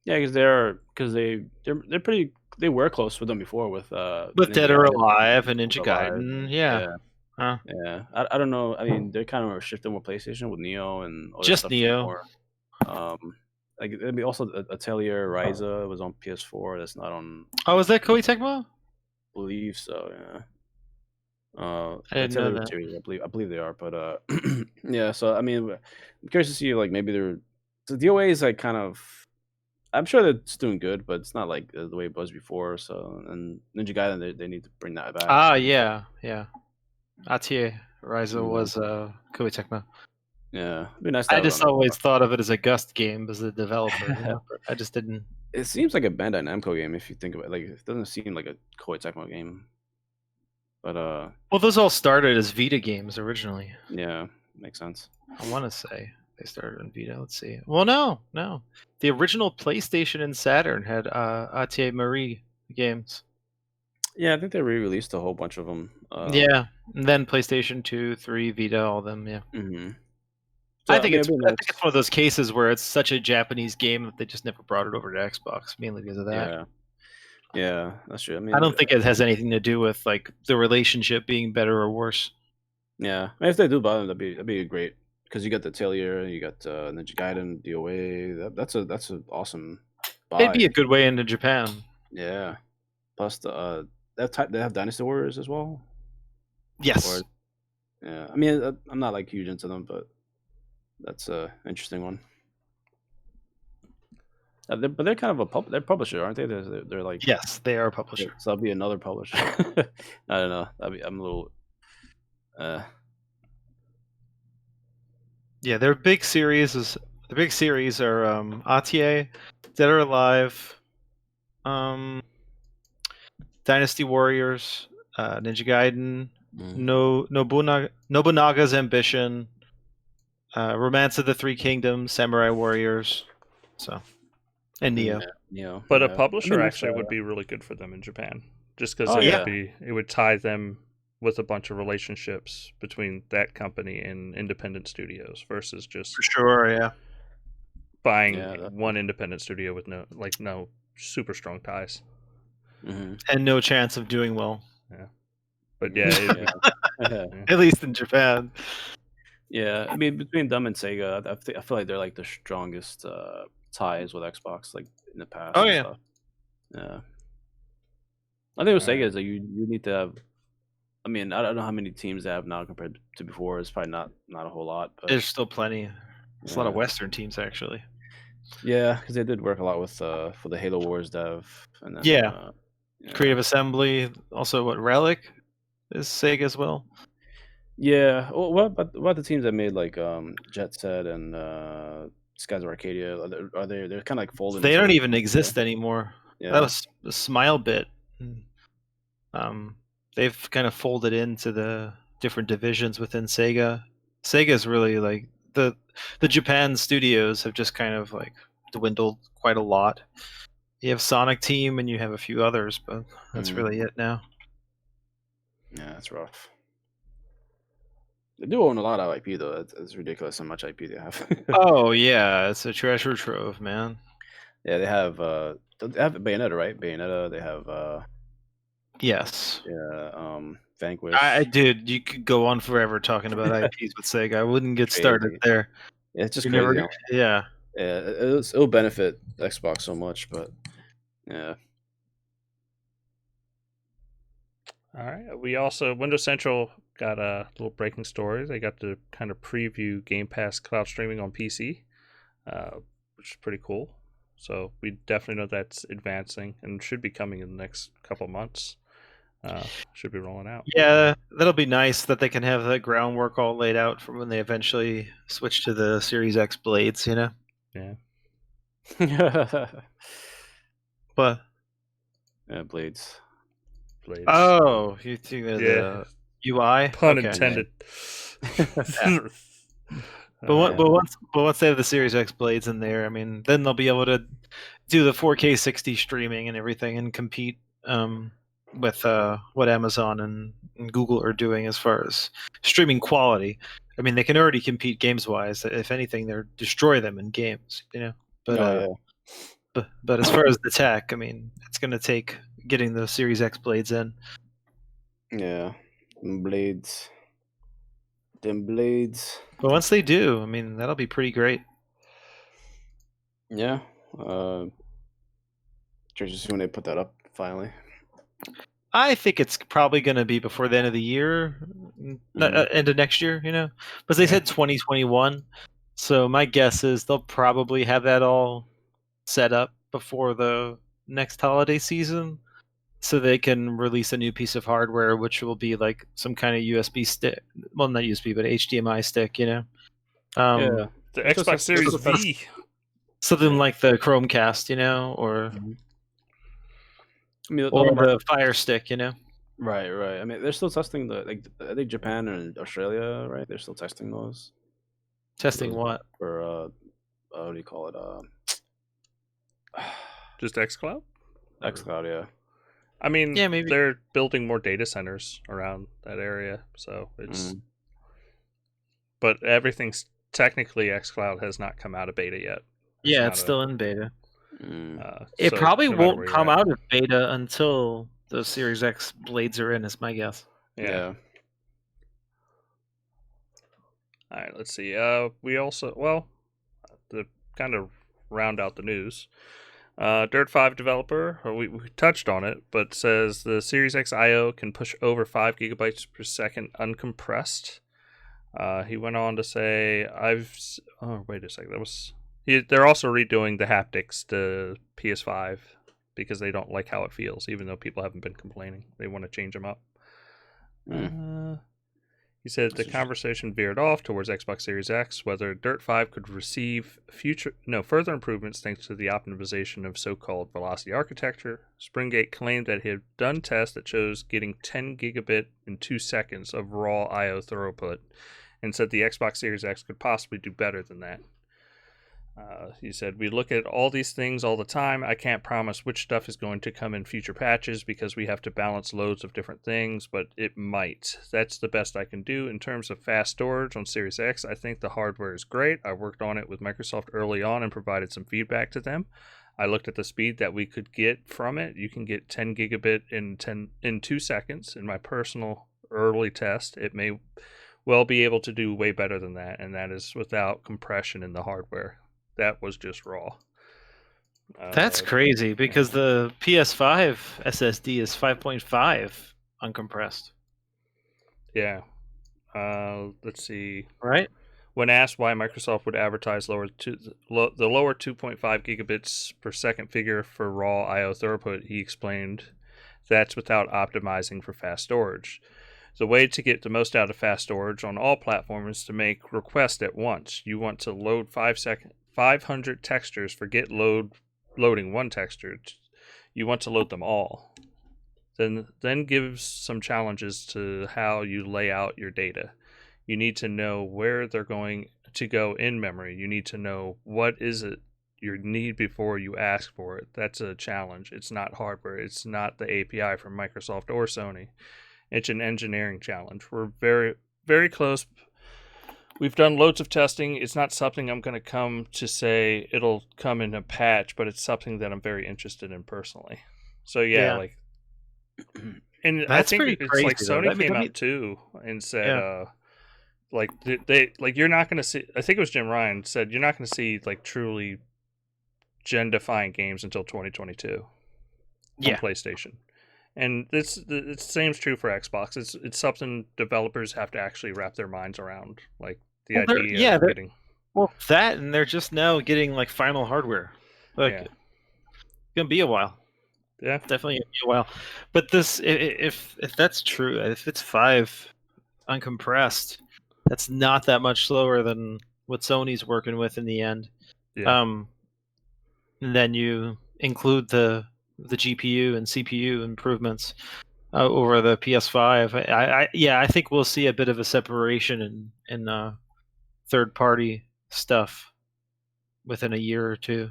Speaker 3: Yeah, because they're pretty. They were close with them before with
Speaker 2: Dead or Alive and Ninja Gaiden. Yeah.
Speaker 3: Yeah. I don't know. I mean, they're kind of shifting with PlayStation with Neo and
Speaker 2: just Neo.
Speaker 3: like I mean, also Atelier Ryza was on PS4. That's not on.
Speaker 2: Oh, is that Koei Tecmo?
Speaker 3: Believe so. Yeah.
Speaker 2: I didn't know
Speaker 3: Atelier
Speaker 2: that.
Speaker 3: series, I believe they are, but yeah. So I mean, I'm curious to see like maybe the DOA is like kind of. I'm sure that it's doing good, but it's not like the way it was before. So and Ninja Gaiden, they need to bring that back.
Speaker 2: Ah,
Speaker 3: so.
Speaker 2: yeah. Atelier Ryza was Koei Tecmo.
Speaker 3: Yeah, it'd be nice to
Speaker 2: I
Speaker 3: have it
Speaker 2: just
Speaker 3: on
Speaker 2: always thought of it as a Gust game as a developer. But I just didn't.
Speaker 3: It seems like a Bandai Namco game if you think about it. Like it doesn't seem like a Koei Tecmo game. But
Speaker 2: well, those all started as Vita games originally.
Speaker 3: Yeah, makes sense.
Speaker 2: I want to say they started on Vita. Let's see. Well, no. The original PlayStation and Saturn had Atelier Marie games.
Speaker 3: Yeah, I think they re-released a whole bunch of them.
Speaker 2: Yeah, and then PlayStation 2, 3, Vita, all of them. Yeah.
Speaker 3: Mm-hmm.
Speaker 2: So, I think it's one of those cases where it's such a Japanese game that they just never brought it over to Xbox, mainly because of that.
Speaker 3: Yeah, that's true. I mean,
Speaker 2: I don't think it has anything to do with like the relationship being better or worse.
Speaker 3: Yeah, I mean, if they do buy them, that'd be great because you got the Atelier, you got Ninja Gaiden, DOA. That's an awesome buy.
Speaker 2: It'd be a good way into Japan.
Speaker 3: Yeah. Plus they have Dynasty Warriors as well.
Speaker 2: Yes.
Speaker 3: Yeah, I mean, I'm not like huge into them, but that's an interesting one. But they're kind of they're publisher, aren't they? They're like
Speaker 2: yes, they are a publisher.
Speaker 3: So that'll be another publisher. I don't know. I'm a little.
Speaker 2: Yeah, their big series are Atelier, Dead or Alive, Dynasty Warriors, Ninja Gaiden, Nobunaga's Ambition, Romance of the Three Kingdoms, Samurai Warriors, and Neo.
Speaker 3: Neo.
Speaker 1: But a publisher actually would be really good for them in Japan, just because it would tie them with a bunch of relationships between that company and independent studios versus just buying one independent studio with no super strong ties
Speaker 2: and no chance of doing well.
Speaker 1: Yeah, but
Speaker 2: at least in Japan.
Speaker 3: Yeah, I mean, between them and Sega, I feel like they're like the strongest ties with Xbox, like in the past.
Speaker 2: Oh yeah,
Speaker 3: stuff. Yeah. I think with Sega is that you need to have. I mean, I don't know how many teams they have now compared to before. It's probably not a whole lot. But
Speaker 2: there's still plenty. There's a lot of Western teams actually.
Speaker 3: Yeah, because they did work a lot with for the Halo Wars dev. And then,
Speaker 2: Creative Assembly. Also, Relic is Sega as well.
Speaker 3: Yeah. Well, what about the teams that made like Jet Set and Skies of Arcadia? Are they? They're kind of like folded.
Speaker 2: They don't even exist anymore.
Speaker 3: Yeah.
Speaker 2: That was the Smile Bit. They've kind of folded into the different divisions within Sega. Sega's really like the Japan studios have just kind of like dwindled quite a lot. You have Sonic Team and you have a few others, but that's really it now.
Speaker 3: Yeah, that's rough. They do own a lot of IP though. It's ridiculous how much IP they have.
Speaker 2: Oh yeah, it's a treasure trove, man.
Speaker 3: Yeah, they have Bayonetta, right? Bayonetta. They have
Speaker 2: yes.
Speaker 3: Yeah, Vanquish.
Speaker 2: Dude, you could go on forever talking about IPs with Sega. I wouldn't get started there.
Speaker 3: Yeah, it's just crazy.
Speaker 2: Yeah.
Speaker 3: It'll benefit Xbox so much, but yeah.
Speaker 1: All right. We also Windows Central got a little breaking story. They got to kind of preview Game Pass cloud streaming on PC, which is pretty cool. So we definitely know that's advancing and should be coming in the next couple months. Should be rolling out.
Speaker 2: Yeah, that'll be nice that they can have the groundwork all laid out for when they eventually switch to the Series X blades, you know?
Speaker 3: Yeah.
Speaker 2: What?
Speaker 3: Yeah, blades.
Speaker 2: Oh, you think the UI?
Speaker 1: Pun intended.
Speaker 2: But once they have the Series X blades in there, I mean, then they'll be able to do the 4K 60 streaming and everything and compete with what Amazon and Google are doing as far as streaming quality. I mean, they can already compete games-wise. If anything, they're destroy them in games, you know. But as far as the tech, I mean, it's going to take getting the Series X blades in.
Speaker 3: Yeah, blades. Them blades.
Speaker 2: But once they do, I mean, that'll be pretty great.
Speaker 3: Yeah. Curious to see when they put that up finally.
Speaker 2: I think it's probably going to be before the end of the year, end of next year, because they said 2021. So my guess is they'll probably have that all set up before the next holiday season, so they can release a new piece of hardware, which will be like some kind of USB stick. Well, not USB, but HDMI stick.
Speaker 3: Yeah.
Speaker 1: The Xbox Series V.
Speaker 2: Something like the Chromecast, or
Speaker 3: I mean,
Speaker 2: or the Fire Stick,
Speaker 3: Right. I mean, they're still testing I think Japan and Australia, right? They're still testing those.
Speaker 2: Testing what?
Speaker 3: For what do you call it?
Speaker 1: Just xCloud?
Speaker 3: xCloud, yeah.
Speaker 1: I mean,
Speaker 2: yeah, maybe
Speaker 1: they're building more data centers around that area, so it's. But everything's technically xCloud has not come out of beta yet.
Speaker 2: It's still in beta. It
Speaker 1: So
Speaker 2: probably
Speaker 1: no matter
Speaker 2: won't
Speaker 1: where
Speaker 2: come
Speaker 1: you're at.
Speaker 2: out of beta until the Series X blades are in, is my guess.
Speaker 1: Yeah. All right, let's see. We also, to kind of round out the news, Dirt 5 developer, we touched on it, but says the Series X I/O can push over 5 gigabytes per second uncompressed. He went on to say, oh, wait a second. They're also redoing the haptics to PS5 because they don't like how it feels, even though people haven't been complaining. They want to change them up. He said the conversation veered off towards Xbox Series X, whether Dirt 5 could receive further improvements thanks to the optimization of so-called velocity architecture. Springgate claimed that he had done tests that shows getting 10 gigabit in 2 seconds of raw I/O throughput, and said the Xbox Series X could possibly do better than that. He said, we look at all these things all the time. I can't promise which stuff is going to come in future patches because we have to balance loads of different things, but it might. That's the best I can do. In terms of fast storage on Series X, I think the hardware is great. I worked on it with Microsoft early on and provided some feedback to them. I looked at the speed that we could get from it. You can get 10 gigabit in 2 seconds. In my personal early test, it may well be able to do way better than that, and that is without compression in the hardware. That was just raw.
Speaker 2: That's crazy because the PS5 SSD is 5.5 uncompressed.
Speaker 1: Yeah. Let's see.
Speaker 2: Right?
Speaker 1: When asked why Microsoft would advertise the lower 2.5 gigabits per second figure for raw I/O throughput, he explained that's without optimizing for fast storage. The way to get the most out of fast storage on all platforms is to make requests at once. You want to load 500 textures, forget loading one texture. You want to load them all. Then gives some challenges to how you lay out your data. You need to know where they're going to go in memory. You need to know what is it you need before you ask for it. That's a challenge. It's not hardware. It's not the API from Microsoft or Sony. It's an engineering challenge. We're very, very close. We've done loads of testing. It's not something I'm going to come to say it'll come in a patch, but it's something that I'm very interested in personally. So like, and
Speaker 2: that's
Speaker 1: I think
Speaker 2: pretty
Speaker 1: it's
Speaker 2: crazy,
Speaker 1: like Sony came out too and said, like they like you're not going to see. I think it was Jim Ryan said you're not going to see like truly gen-defying games until 2022 on PlayStation. And the same is true for Xbox. It's something developers have to actually wrap their minds around, like the idea of getting.
Speaker 2: Well, that and they're just now getting like final hardware. Like, it's gonna be a while.
Speaker 1: Yeah,
Speaker 2: definitely gonna be a while. But this, if that's true, if it's 5 uncompressed, that's not that much slower than what Sony's working with in the end.
Speaker 1: Yeah.
Speaker 2: And then you include the GPU and CPU improvements over the PS5. I think we'll see a bit of a separation in third-party stuff within a year or two.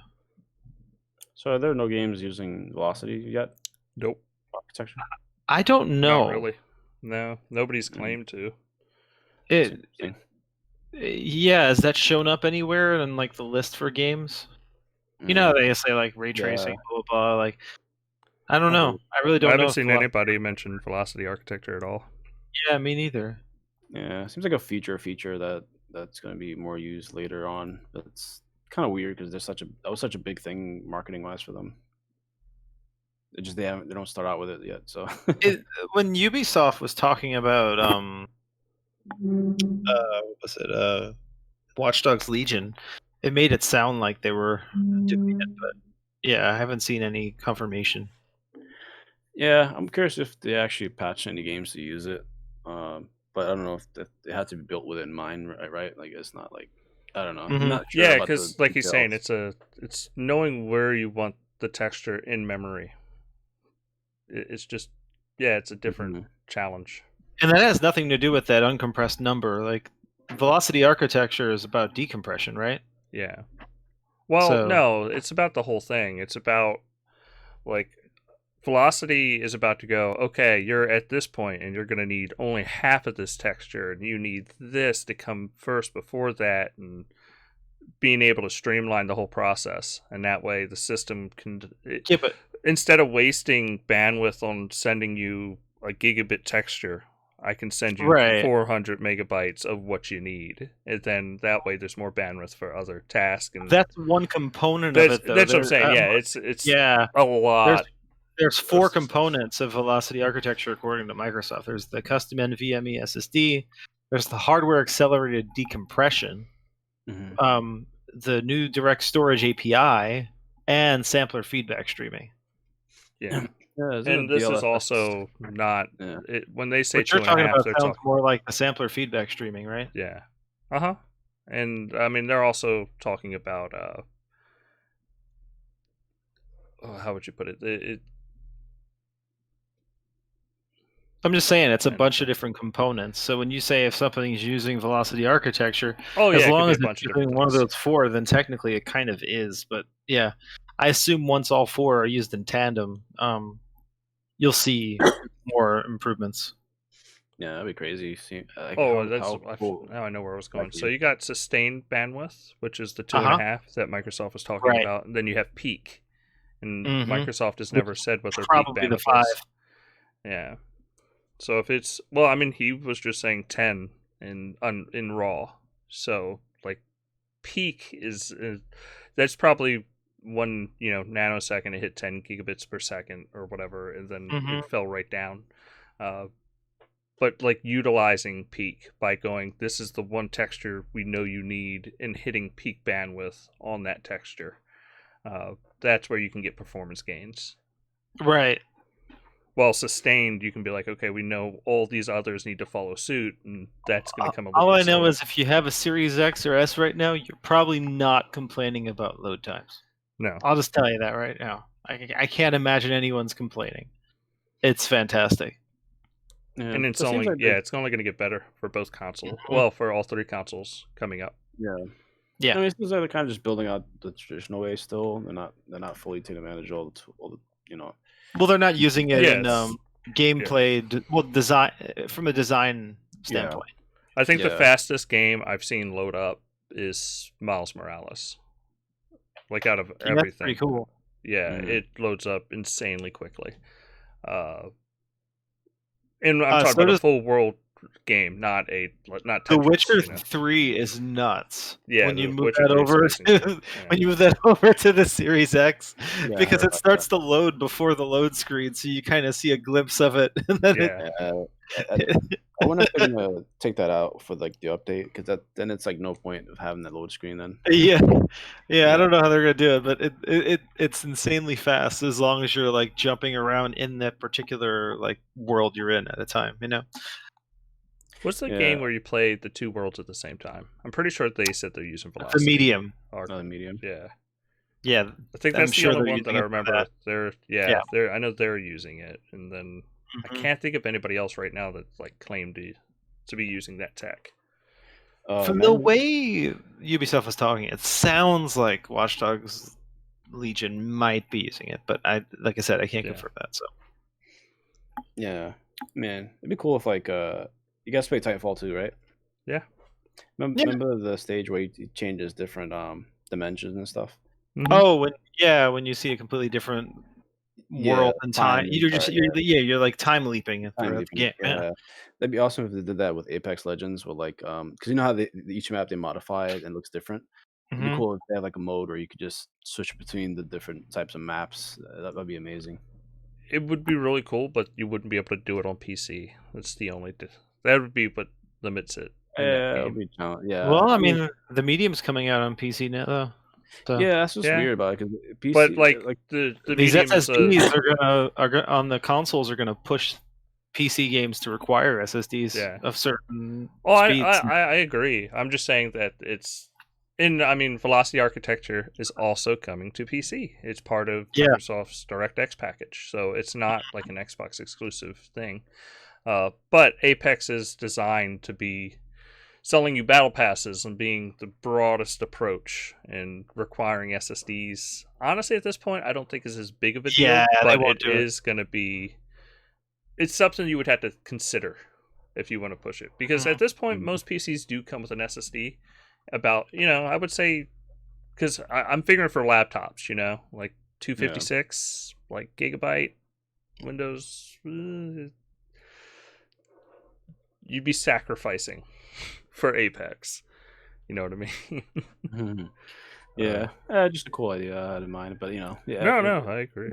Speaker 3: So are there no games using velocity yet?
Speaker 1: Nope.
Speaker 3: Architecture?
Speaker 2: I don't know.
Speaker 1: Not really. No, nobody's claimed to.
Speaker 2: Has that shown up anywhere in like the list for games? You know, they say like ray tracing, blah, blah, blah. Like, I don't know. I really don't know.
Speaker 1: I haven't seen anybody mention velocity architecture at all.
Speaker 2: Yeah, me neither.
Speaker 3: Yeah, it seems like a feature that's going to be more used later on. But kind of weird because that was such a big thing marketing wise for them. They don't start out with it yet. So
Speaker 2: when Ubisoft was talking about what was it, Watch Dogs Legion, it made it sound like they were doing it, but yeah, I haven't seen any confirmation.
Speaker 3: yeah, I'm curious if they actually patch any games to use it. But I don't know if they have to be built with it in mind, right? Like it's not like I don't know. I'm not sure
Speaker 1: Yeah,
Speaker 3: about the
Speaker 1: because like he's saying,
Speaker 3: details.
Speaker 1: it's knowing where you want the texture in memory. It's just it's a different challenge.
Speaker 2: And that has nothing to do with that uncompressed number. Like velocity architecture is about decompression, right?
Speaker 1: Yeah. Well, no, it's about the whole thing. It's about like velocity is about to go, okay, you're at this point and you're going to need only half of this texture and you need this to come first before that, and being able to streamline the whole process. And that way the system can, instead of wasting bandwidth on sending you a gigabit texture, I can send you 400 megabytes of what you need, and then that way there's more bandwidth for other tasks. And
Speaker 2: that's one component of it, though.
Speaker 1: That's what I'm saying. It's a lot.
Speaker 2: There's 4 components of velocity architecture according to Microsoft. There's the custom NVMe SSD. There's the hardware accelerated decompression. The new direct storage API, and sampler feedback streaming.
Speaker 1: Yeah. And this is also not when they say 2.5,
Speaker 2: they're talking more like the sampler feedback streaming, right?
Speaker 1: Yeah. And I mean, they're also talking about how would you put it?
Speaker 2: I'm just saying it's a bunch of different components. So when you say if something's using velocity architecture, as long as it's using one of those 4, then technically it kind of is. But yeah, I assume once all 4 are used in tandem, you'll see more improvements.
Speaker 3: Yeah, that'd be crazy.
Speaker 1: Now I know where I was going. So you got sustained bandwidth, which is the 2.5 that Microsoft was talking about, and then you have peak, and Microsoft has never said what their peak bandwidth is. Yeah. So if it's I mean, he was just saying 10 in raw. So like peak is that's probably 1 nanosecond to hit 10 gigabits per second or whatever, and then it fell right down. But like utilizing peak by going, this is the one texture we know you need, and hitting peak bandwidth on that texture. That's where you can get performance gains.
Speaker 2: Right.
Speaker 1: Well, sustained, you can be like, okay, we know all these others need to follow suit, and that's going to come a little
Speaker 2: All
Speaker 1: bit
Speaker 2: I know
Speaker 1: slower.
Speaker 2: is if you have a Series X or S right now, you're probably not complaining about load times.
Speaker 1: No.
Speaker 2: I'll just tell you that right now. I can't imagine anyone's complaining. It's fantastic.
Speaker 1: Yeah, and it's only it's only going to get better for both consoles. Well, for all 3 consoles coming up.
Speaker 3: Yeah. I mean, it seems like they're kind of just building out the traditional way still. They're not fully taking advantage of all the
Speaker 2: Well, they're not using it in gameplay. Design from a design standpoint.
Speaker 1: I think the fastest game I've seen load up is Miles Morales. Like out of everything.
Speaker 2: That's pretty cool.
Speaker 1: Yeah, it loads up insanely quickly. And I'm talking about a full world game, not Tetris.
Speaker 2: The Witcher 3 is nuts.
Speaker 1: Yeah,
Speaker 2: when you move that over when you move that over to the Series X, because it starts to load before the load screen, so you kind of see a glimpse of it. And then
Speaker 3: I wonder if they're gonna take that out for like the update, because then it's like no point of having that load screen then.
Speaker 2: Yeah, I don't know how they're gonna do it, but it's insanely fast as long as you're like jumping around in that particular like world you're in at a time.
Speaker 1: What's the game where you play the 2 worlds at the same time? I'm pretty sure they said they're using velocity.
Speaker 2: The medium.
Speaker 3: The medium.
Speaker 1: Yeah.
Speaker 2: Yeah.
Speaker 1: I think that's the only one that I remember. I know they're using it, and then I can't think of anybody else right now that like claimed to be using that tech.
Speaker 2: From the way Ubisoft was talking, it sounds like Watch Dogs Legion might be using it, but like I said, I can't confirm that. So.
Speaker 3: Yeah, man, it'd be cool if like you guys play Titanfall 2, right?
Speaker 1: Yeah.
Speaker 3: Remember the stage where he changes different dimensions and stuff?
Speaker 2: Mm-hmm. Oh, when you see a completely different world and time, you're like time leaping throughout the game. Yeah,
Speaker 3: that'd be awesome if they did that with Apex Legends, with like because you know how each map they modify it and looks different. It'd be cool if they had like a mode where you could just switch between the different types of maps. That would be amazing.
Speaker 1: It would be really cool, but you wouldn't be able to do it on PC. That's the only. That would be what limits it.
Speaker 3: Yeah.
Speaker 2: Well, I mean, the Medium's coming out on PC now, though. So.
Speaker 3: Yeah, that's just weird about it because PC.
Speaker 1: But like the
Speaker 2: these SSDs are on the consoles are gonna push PC games to require SSDs of certain speeds.
Speaker 1: I agree. I'm just saying that it's Velocity Architecture is also coming to PC. It's part of Microsoft's DirectX package, so it's not like an Xbox exclusive thing. But Apex is designed to be selling you battle passes and being the broadest approach and requiring SSDs. Honestly, at this point, I don't think is as big of a deal, but it is going to be. It's something you would have to consider if you want to push it, because at this point, most PCs do come with an SSD. I would say, because I'm figuring for laptops, like 256, like gigabyte Windows, you'd be sacrificing for Apex. You know what I mean?
Speaker 3: Just a cool idea I had in mind, but No,
Speaker 1: I agree.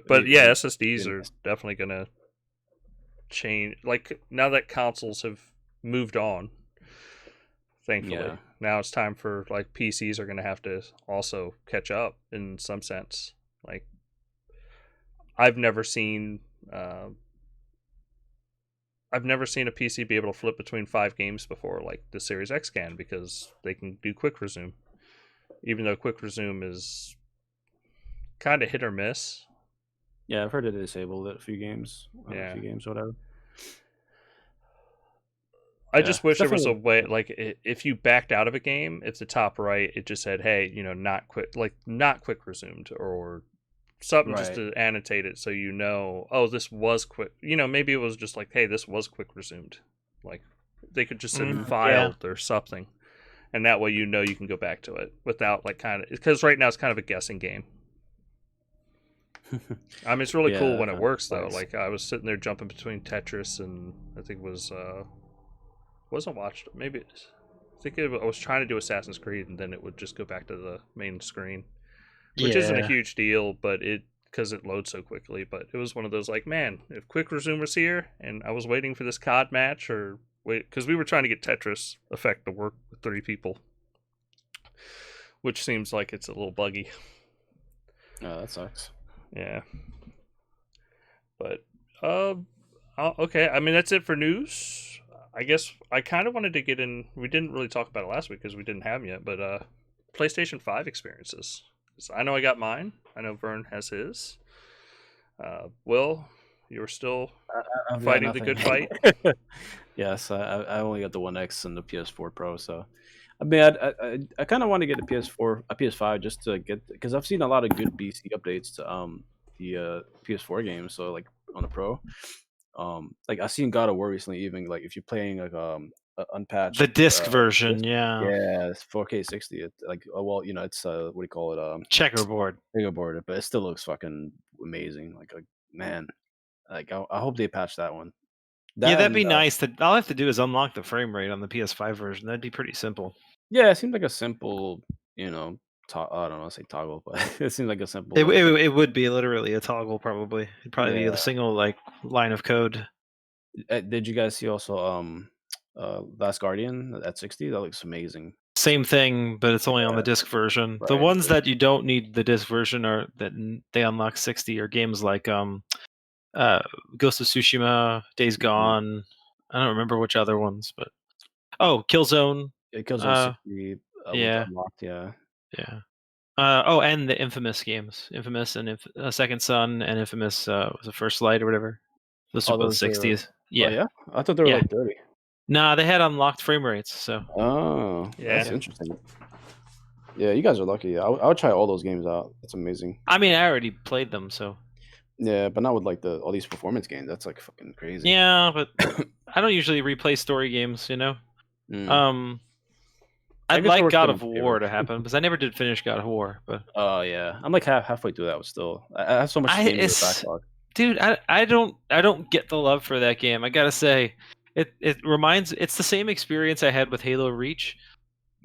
Speaker 1: But SSDs are definitely gonna change. Like now that consoles have moved on, thankfully, now it's time for like PCs are gonna have to also catch up in some sense. Like I've never seen a PC be able to flip between 5 games before, like the Series X can, because they can do quick resume. Even though quick resume is kind of hit or miss.
Speaker 3: Yeah, I've heard it disabled at a few games. Whatever.
Speaker 1: I just wish there was a way, like if you backed out of a game, if the top right, it just said, hey, not quick resumed, or something just to annotate it so this was quick. Maybe it was just like, hey, this was quick resumed. Like they could just send filed or something. And that way you can go back to it without because right now it's kind of a guessing game. It's really cool when it works though. Like I was sitting there jumping between Tetris and I think it was wasn't watched. Maybe I was trying to do Assassin's Creed and then it would just go back to the main screen, which isn't a huge deal, but because it loads so quickly. But it was one of those like, man, if Quick Resume was here and I was waiting for this COD match because we were trying to get Tetris Effect to work with 3 people, which seems like it's a little buggy.
Speaker 3: Oh, that sucks.
Speaker 1: Yeah. But, okay. That's it for news. I guess I kind of wanted to get in. We didn't really talk about it last week because we didn't have them yet, but PlayStation 5 experiences. So I know I got mine. I know Vern has his. Will, you're still fighting the good fight?
Speaker 3: Yes, I only got the One X and the PS4 Pro, so I kind of want to get a PS5 just to get, because I've seen a lot of good BC updates to the PS4 games. So like on the Pro, like I've seen God of War recently. Even like if you're playing like unpatched
Speaker 2: the disc version,
Speaker 3: it's 4K 60. It's it's what do you call it?
Speaker 2: Checkerboard,
Speaker 3: but it still looks fucking amazing. Like man. Like I hope they patch that one.
Speaker 2: That'd be nice. All I have to do is unlock the frame rate on the PS5 version. That'd be pretty simple.
Speaker 3: Yeah, it seems like a simple, I don't know, say toggle, but it seems like a simple.
Speaker 2: It would be literally a toggle, probably. It'd probably be a single line of code.
Speaker 3: Did you guys see also Last Guardian at 60? That looks amazing.
Speaker 2: Same thing, but it's only on the disc version. The ones that you don't need the disc version are that they unlock 60 are games like Ghost of Tsushima, Days Gone. I don't remember which other ones, but Killzone.
Speaker 3: Yeah, Killzone 60. Unlocked,
Speaker 2: and the Infamous games, Infamous and Second Son, and Infamous was the First Light or whatever. Those are both 60s.
Speaker 3: Yeah, I thought they were like 30.
Speaker 2: Nah, they had unlocked frame rates. So.
Speaker 3: Oh, that's interesting. Yeah, you guys are lucky. I would try all those games out. That's amazing.
Speaker 2: I already played them, so.
Speaker 3: Yeah, but not with like all these performance games. That's like fucking crazy.
Speaker 2: Yeah, but I don't usually replay story games, I'd like God of War to happen because I never did finish God of War. But
Speaker 3: I'm like halfway through that. I have so much games in the backlog.
Speaker 2: Dude, I don't get the love for that game. I gotta say, it's the same experience I had with Halo Reach,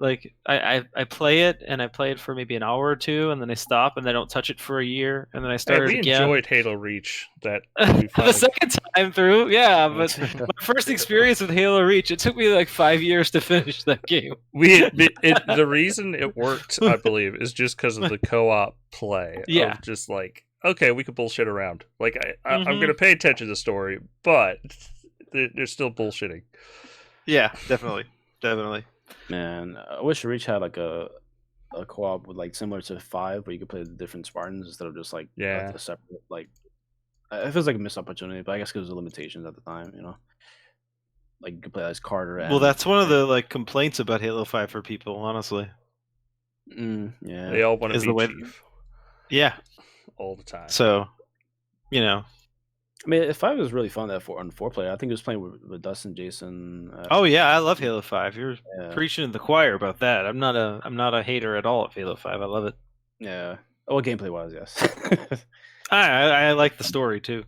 Speaker 2: Like I play it and I play it for maybe an hour or two, and then I stop and I don't touch it for a year, and then I start it again.
Speaker 1: We enjoyed Halo Reach. That
Speaker 2: the second time through, yeah. But my first experience with Halo Reach, it took me like 5 years to finish that game.
Speaker 1: The reason it worked, I believe, is just because of the co-op play.
Speaker 2: Yeah.
Speaker 1: Of just like, okay, we can bullshit around. Like I'm going to pay attention to the story, but they're still bullshitting.
Speaker 2: Yeah, definitely.
Speaker 3: Man, I wish Reach had like a co-op with like similar to 5, where you could play the different Spartans instead of just like a separate. Like, it feels like a missed opportunity, but I guess because of the limitations at the time, you know. Like you could play as Carter.
Speaker 2: Well, that's one of the like complaints about Halo 5 for people, honestly.
Speaker 3: Yeah,
Speaker 1: they all want to be Chief.
Speaker 2: Yeah,
Speaker 1: all the time.
Speaker 2: So, you know.
Speaker 3: I mean, 5 was really fun on 4-player. I think it was playing with Dustin, Jason.
Speaker 2: Oh yeah, I love Halo 5. You're preaching to the choir about that. I'm not a hater at all of Halo 5. I love it.
Speaker 3: Yeah. Well, gameplay wise, yes.
Speaker 2: I like the story too.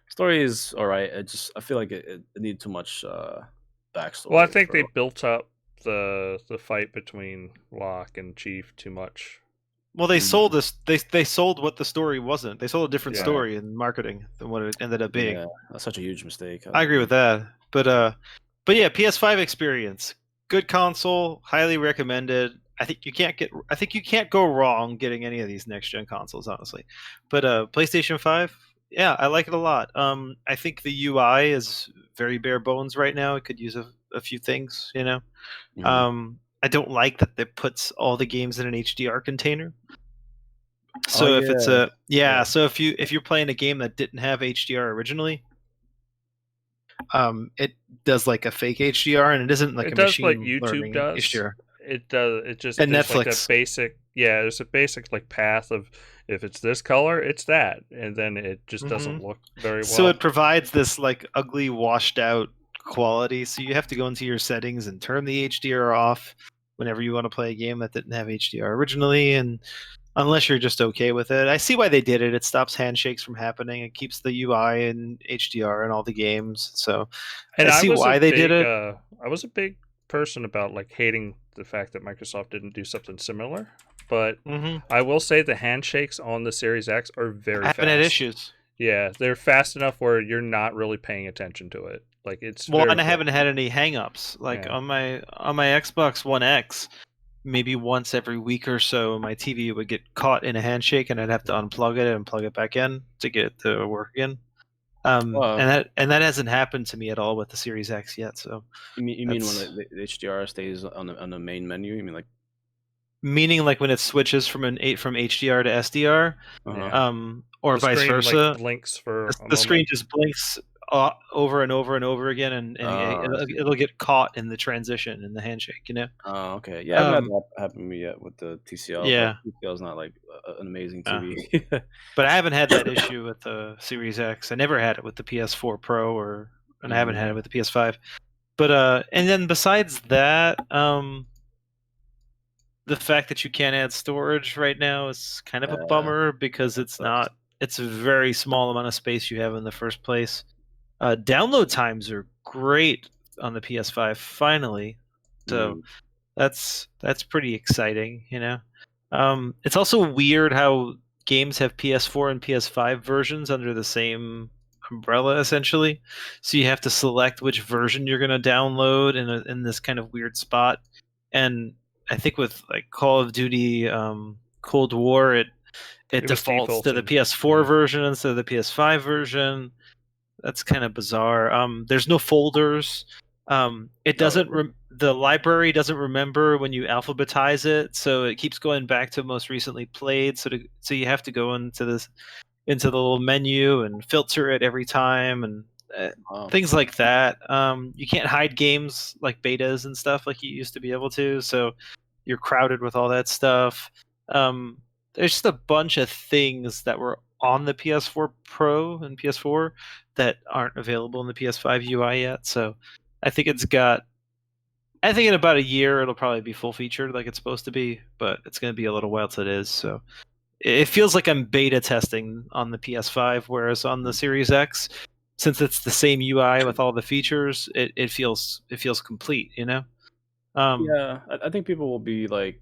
Speaker 3: Story is all right. I feel like it needed too much backstory.
Speaker 1: Well, I think they built up the fight between Locke and Chief too much.
Speaker 2: Well, they sold this. They sold what the story wasn't. They sold a different story in marketing than what it ended up being.
Speaker 3: Yeah, that's such a huge mistake.
Speaker 2: I agree with that. But yeah, PS5 experience, good console, highly recommended. I think you can't go wrong getting any of these next gen consoles, honestly. But PlayStation 5, yeah, I like it a lot. I think the UI is very bare bones right now. It could use a few things, you know. Mm-hmm. I don't like that it puts all the games in an HDR container. So so if you're playing a game that didn't have HDR originally, it does like a fake HDR, and it isn't like a machine
Speaker 1: like YouTube
Speaker 2: learning
Speaker 1: does.
Speaker 2: HDR.
Speaker 1: It does. It just
Speaker 2: and
Speaker 1: there's
Speaker 2: Netflix.
Speaker 1: Like a basic, there's a basic like path of if it's this color, it's that, and then it just doesn't look very well.
Speaker 2: So it provides this like ugly, washed out quality. So you have to go into your settings and turn the HDR off whenever you want to play a game that didn't have HDR originally, and unless you're just okay with it. I see why they did it. It stops handshakes from happening. It keeps the UI in HDR in all the games. So I see why they did it.
Speaker 1: I was a big person about like hating the fact that Microsoft didn't do something similar, but I will say the handshakes on the Series X are very fast. I haven't
Speaker 2: had issues.
Speaker 1: Yeah, they're fast enough where you're not really paying attention to it. Like it's
Speaker 2: and I haven't had any hangups. Like on my Xbox One X, maybe once every week or so, my TV would get caught in a handshake, and I'd have to unplug it and plug it back in to get it to work again. And that hasn't happened to me at all with the Series X yet. So
Speaker 3: you mean when the HDR stays on the main menu? You mean like
Speaker 2: meaning like when it switches from HDR to SDR, or vice versa?
Speaker 1: Like, blinks for
Speaker 2: the screen just blinks over and over and over again, and it'll get caught in the transition in the handshake, you know.
Speaker 3: Oh, okay. Yeah, I haven't had that happen to me yet with the TCL.
Speaker 2: Yeah,
Speaker 3: TCL is not like an amazing TV.
Speaker 2: But I haven't had that issue with the Series X. I never had it with the PS4 Pro, and I haven't had it with the PS5. But and then besides that, the fact that you can't add storage right now is kind of a bummer, because it's a very small amount of space you have in the first place. Download times are great on the PS5 finally, so that's pretty exciting, you know. It's also weird how games have PS4 and PS5 versions under the same umbrella, essentially. So you have to select which version you're going to download in this kind of weird spot. And I think with like Call of Duty Cold War, it defaults to the PS4 version instead of the PS5 version. That's kind of bizarre. There's no folders. It doesn't. The library doesn't remember when you alphabetize it, so it keeps going back to most recently played. So you have to go into the little menu and filter it every time, and things like that. You can't hide games like betas and stuff like you used to be able to. So you're crowded with all that stuff. There's just a bunch of things that were on the PS4 Pro and PS4 that aren't available in the PS5 UI yet. So I think in about a year it'll probably be full featured like it's supposed to be, but it's going to be a little while till it is. So it feels like I'm beta testing on the PS5, whereas on the Series X, since it's the same UI with all the features, it feels complete, you know.
Speaker 3: Yeah, I think people will be like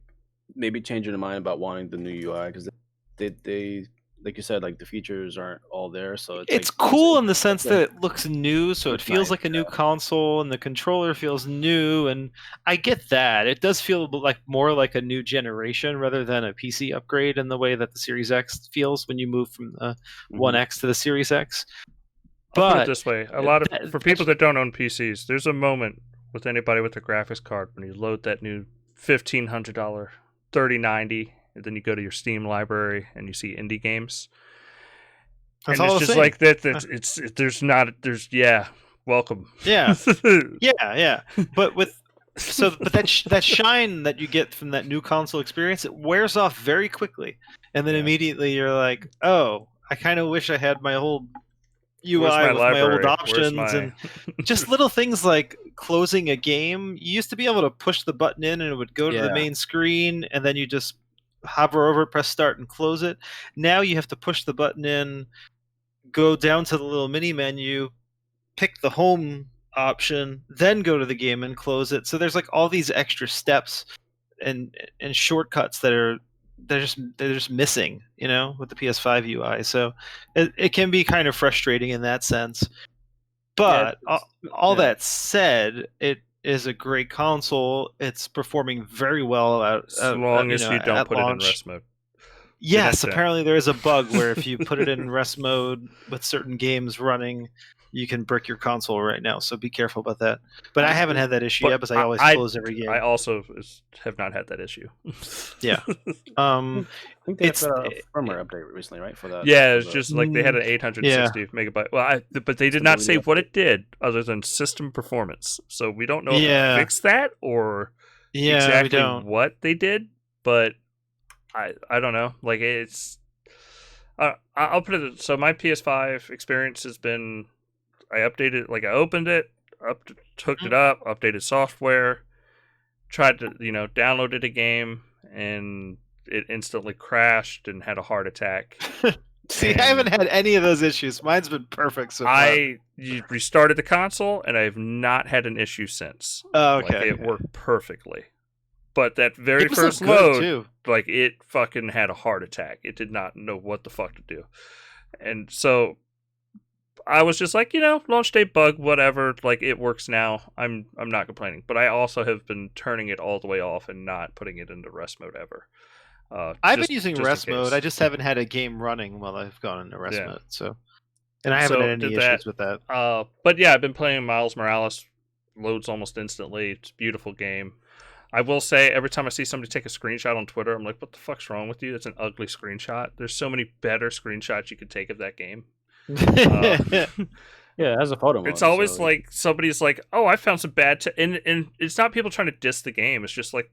Speaker 3: maybe changing their mind about wanting the new UI because they like you said, like the features aren't all there, so
Speaker 2: it's
Speaker 3: like
Speaker 2: cool in the sense that it looks new, so it
Speaker 3: it's
Speaker 2: feels
Speaker 3: nice.
Speaker 2: like a new console, and the controller feels new, and I get that. It does feel like more like a new generation rather than a PC upgrade in the way that the Series X feels when you move from the One X to the Series X.
Speaker 1: I'll put it
Speaker 2: But
Speaker 1: this way: for people that don't own PCs, there's a moment with anybody with a graphics card when you load that new $1,500 3090, and then you go to your Steam library and you see indie games.
Speaker 2: that's
Speaker 1: and
Speaker 2: all
Speaker 1: it's just like that. Welcome.
Speaker 2: Yeah, yeah. But that shine that you get from that new console experience, it wears off very quickly, and then immediately you're like, oh, I kind of wish I had my whole UI with my old options and just little things like closing a game. You used to be able to push the button in and it would go to the main screen, and then you just hover over it, press start, and close it. Now you have to push the button in, go down to the little mini menu, pick the home option, then go to the game and close it. So there's like all these extra steps and shortcuts they're just missing, with the PS5 UI. So it can be kind of frustrating in that sense. But all that said, it is a great console. It's performing very well
Speaker 1: as long as you don't put it in rest mode.
Speaker 2: Yes, apparently there is a bug where if you put it in rest mode with certain games running, you can brick your console right now. So be careful about that. But I haven't had that issue yet because I always close every game.
Speaker 1: I also have not had that issue.
Speaker 2: Yeah.
Speaker 3: I think they had a firmware update recently, right? For that.
Speaker 1: Yeah, it's just like they had an 860 megabyte. Well, but they did not say what it did other than system performance. So we don't know if it fixed that or exactly what they did. But I don't know. Like it's, I'll put it. So my PS5 experience has been, I updated, like I opened it, hooked it up, updated software, tried to downloaded a game, and it instantly crashed and had a heart attack.
Speaker 2: See, I haven't had any of those issues. Mine's been perfect so far.
Speaker 1: I restarted the console, and I've not had an issue since.
Speaker 2: Oh, okay.
Speaker 1: Like, it worked perfectly. But that very first load, like, it fucking had a heart attack. It did not know what the fuck to do. And so I was just like, launch date bug, whatever. Like, it works now. I'm not complaining. But I also have been turning it all the way off and not putting it into rest mode ever.
Speaker 2: I've been using rest mode. I just haven't had a game running while I've gone into rest mode. So, and I haven't had any issues with that.
Speaker 1: But yeah, I've been playing Miles Morales. Loads almost instantly. It's a beautiful game. I will say, every time I see somebody take a screenshot on Twitter, I'm like, what the fuck's wrong with you? That's an ugly screenshot. There's so many better screenshots you could take of that game.
Speaker 3: Yeah, it has a photo mode.
Speaker 1: It's always like somebody's like, oh, I found some bad and it's not people trying to diss the game. It's just like,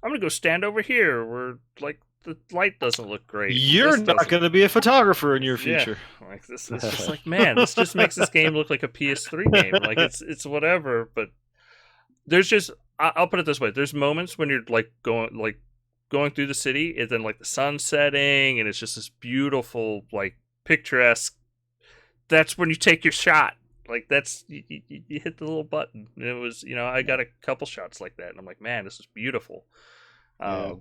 Speaker 1: I'm going to go stand over here where like the light doesn't look great.
Speaker 2: You're not going to be a photographer in your future.
Speaker 1: Yeah, like this is just like, man, this just makes this game look like a PS3 game. Like it's whatever, but there's just, I'll put it this way. There's moments when you're like going through the city, and then like the sun setting, and it's just this beautiful, like picturesque. That's when you take your shot. Like that's you hit the little button. And it was, I got a couple shots like that, and I'm like, man, this is beautiful.
Speaker 3: Those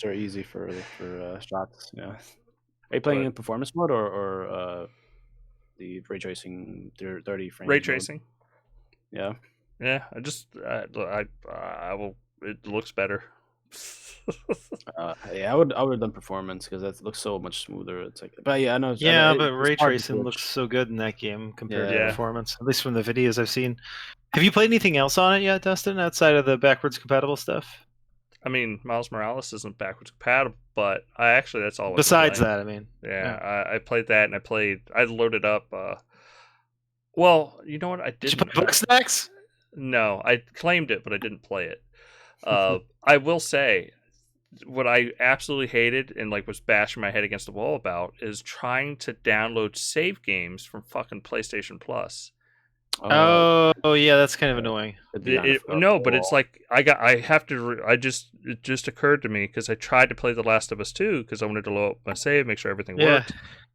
Speaker 3: are easy for shots. Yeah. Are you playing in performance mode or the ray tracing 30 frames?
Speaker 1: Ray tracing.
Speaker 3: Yeah.
Speaker 1: Yeah, I will. It looks better.
Speaker 3: I would have done performance because that looks so much smoother. It's like, but yeah, I know.
Speaker 2: But ray tracing looks so good in that game compared to performance. At least from the videos I've seen. Have you played anything else on it yet, Dustin? Outside of the backwards compatible stuff?
Speaker 1: I mean, Miles Morales isn't backwards compatible, but that's all.
Speaker 2: Besides that, I mean,
Speaker 1: I played that, and I loaded up. Well, you know what? I didn't.
Speaker 2: Did you play Bugsnax?
Speaker 1: No, I claimed it, but I didn't play it. I will say, what I absolutely hated and like was bashing my head against the wall about is trying to download save games from fucking PlayStation Plus.
Speaker 2: Oh yeah, that's kind of annoying.
Speaker 1: But it's like it just occurred to me because I tried to play The Last of Us 2 because I wanted to load up my save, make sure everything worked,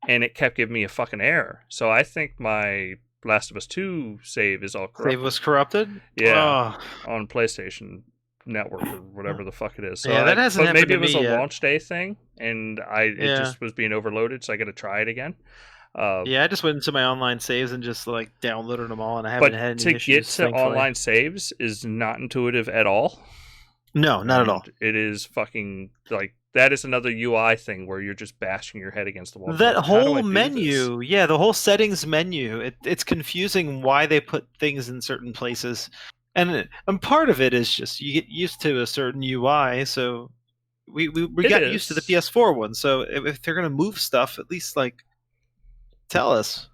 Speaker 1: and it kept giving me a fucking error. So I think my Last of Us 2 save is all corrupted.
Speaker 2: Save was corrupted?
Speaker 1: Yeah, on PlayStation. network or whatever the fuck it is. So
Speaker 2: yeah, that hasn't happened
Speaker 1: maybe
Speaker 2: to
Speaker 1: it was
Speaker 2: me
Speaker 1: a
Speaker 2: yet.
Speaker 1: launch day thing, and it just was being overloaded, so I got to try it again.
Speaker 2: Yeah, I just went into my online saves and just like downloaded them all, and I haven't had any issues.
Speaker 1: But to get to
Speaker 2: thankfully.
Speaker 1: online saves is not intuitive at all.
Speaker 2: No, not at all.
Speaker 1: It is fucking like that is another UI thing where you're just bashing your head against the wall.
Speaker 2: That whole menu, yeah, the whole settings menu, it's confusing why they put things in certain places. And part of it is just you get used to a certain UI, so we got used to the PS4 one. So if they're gonna move stuff, at least like tell us,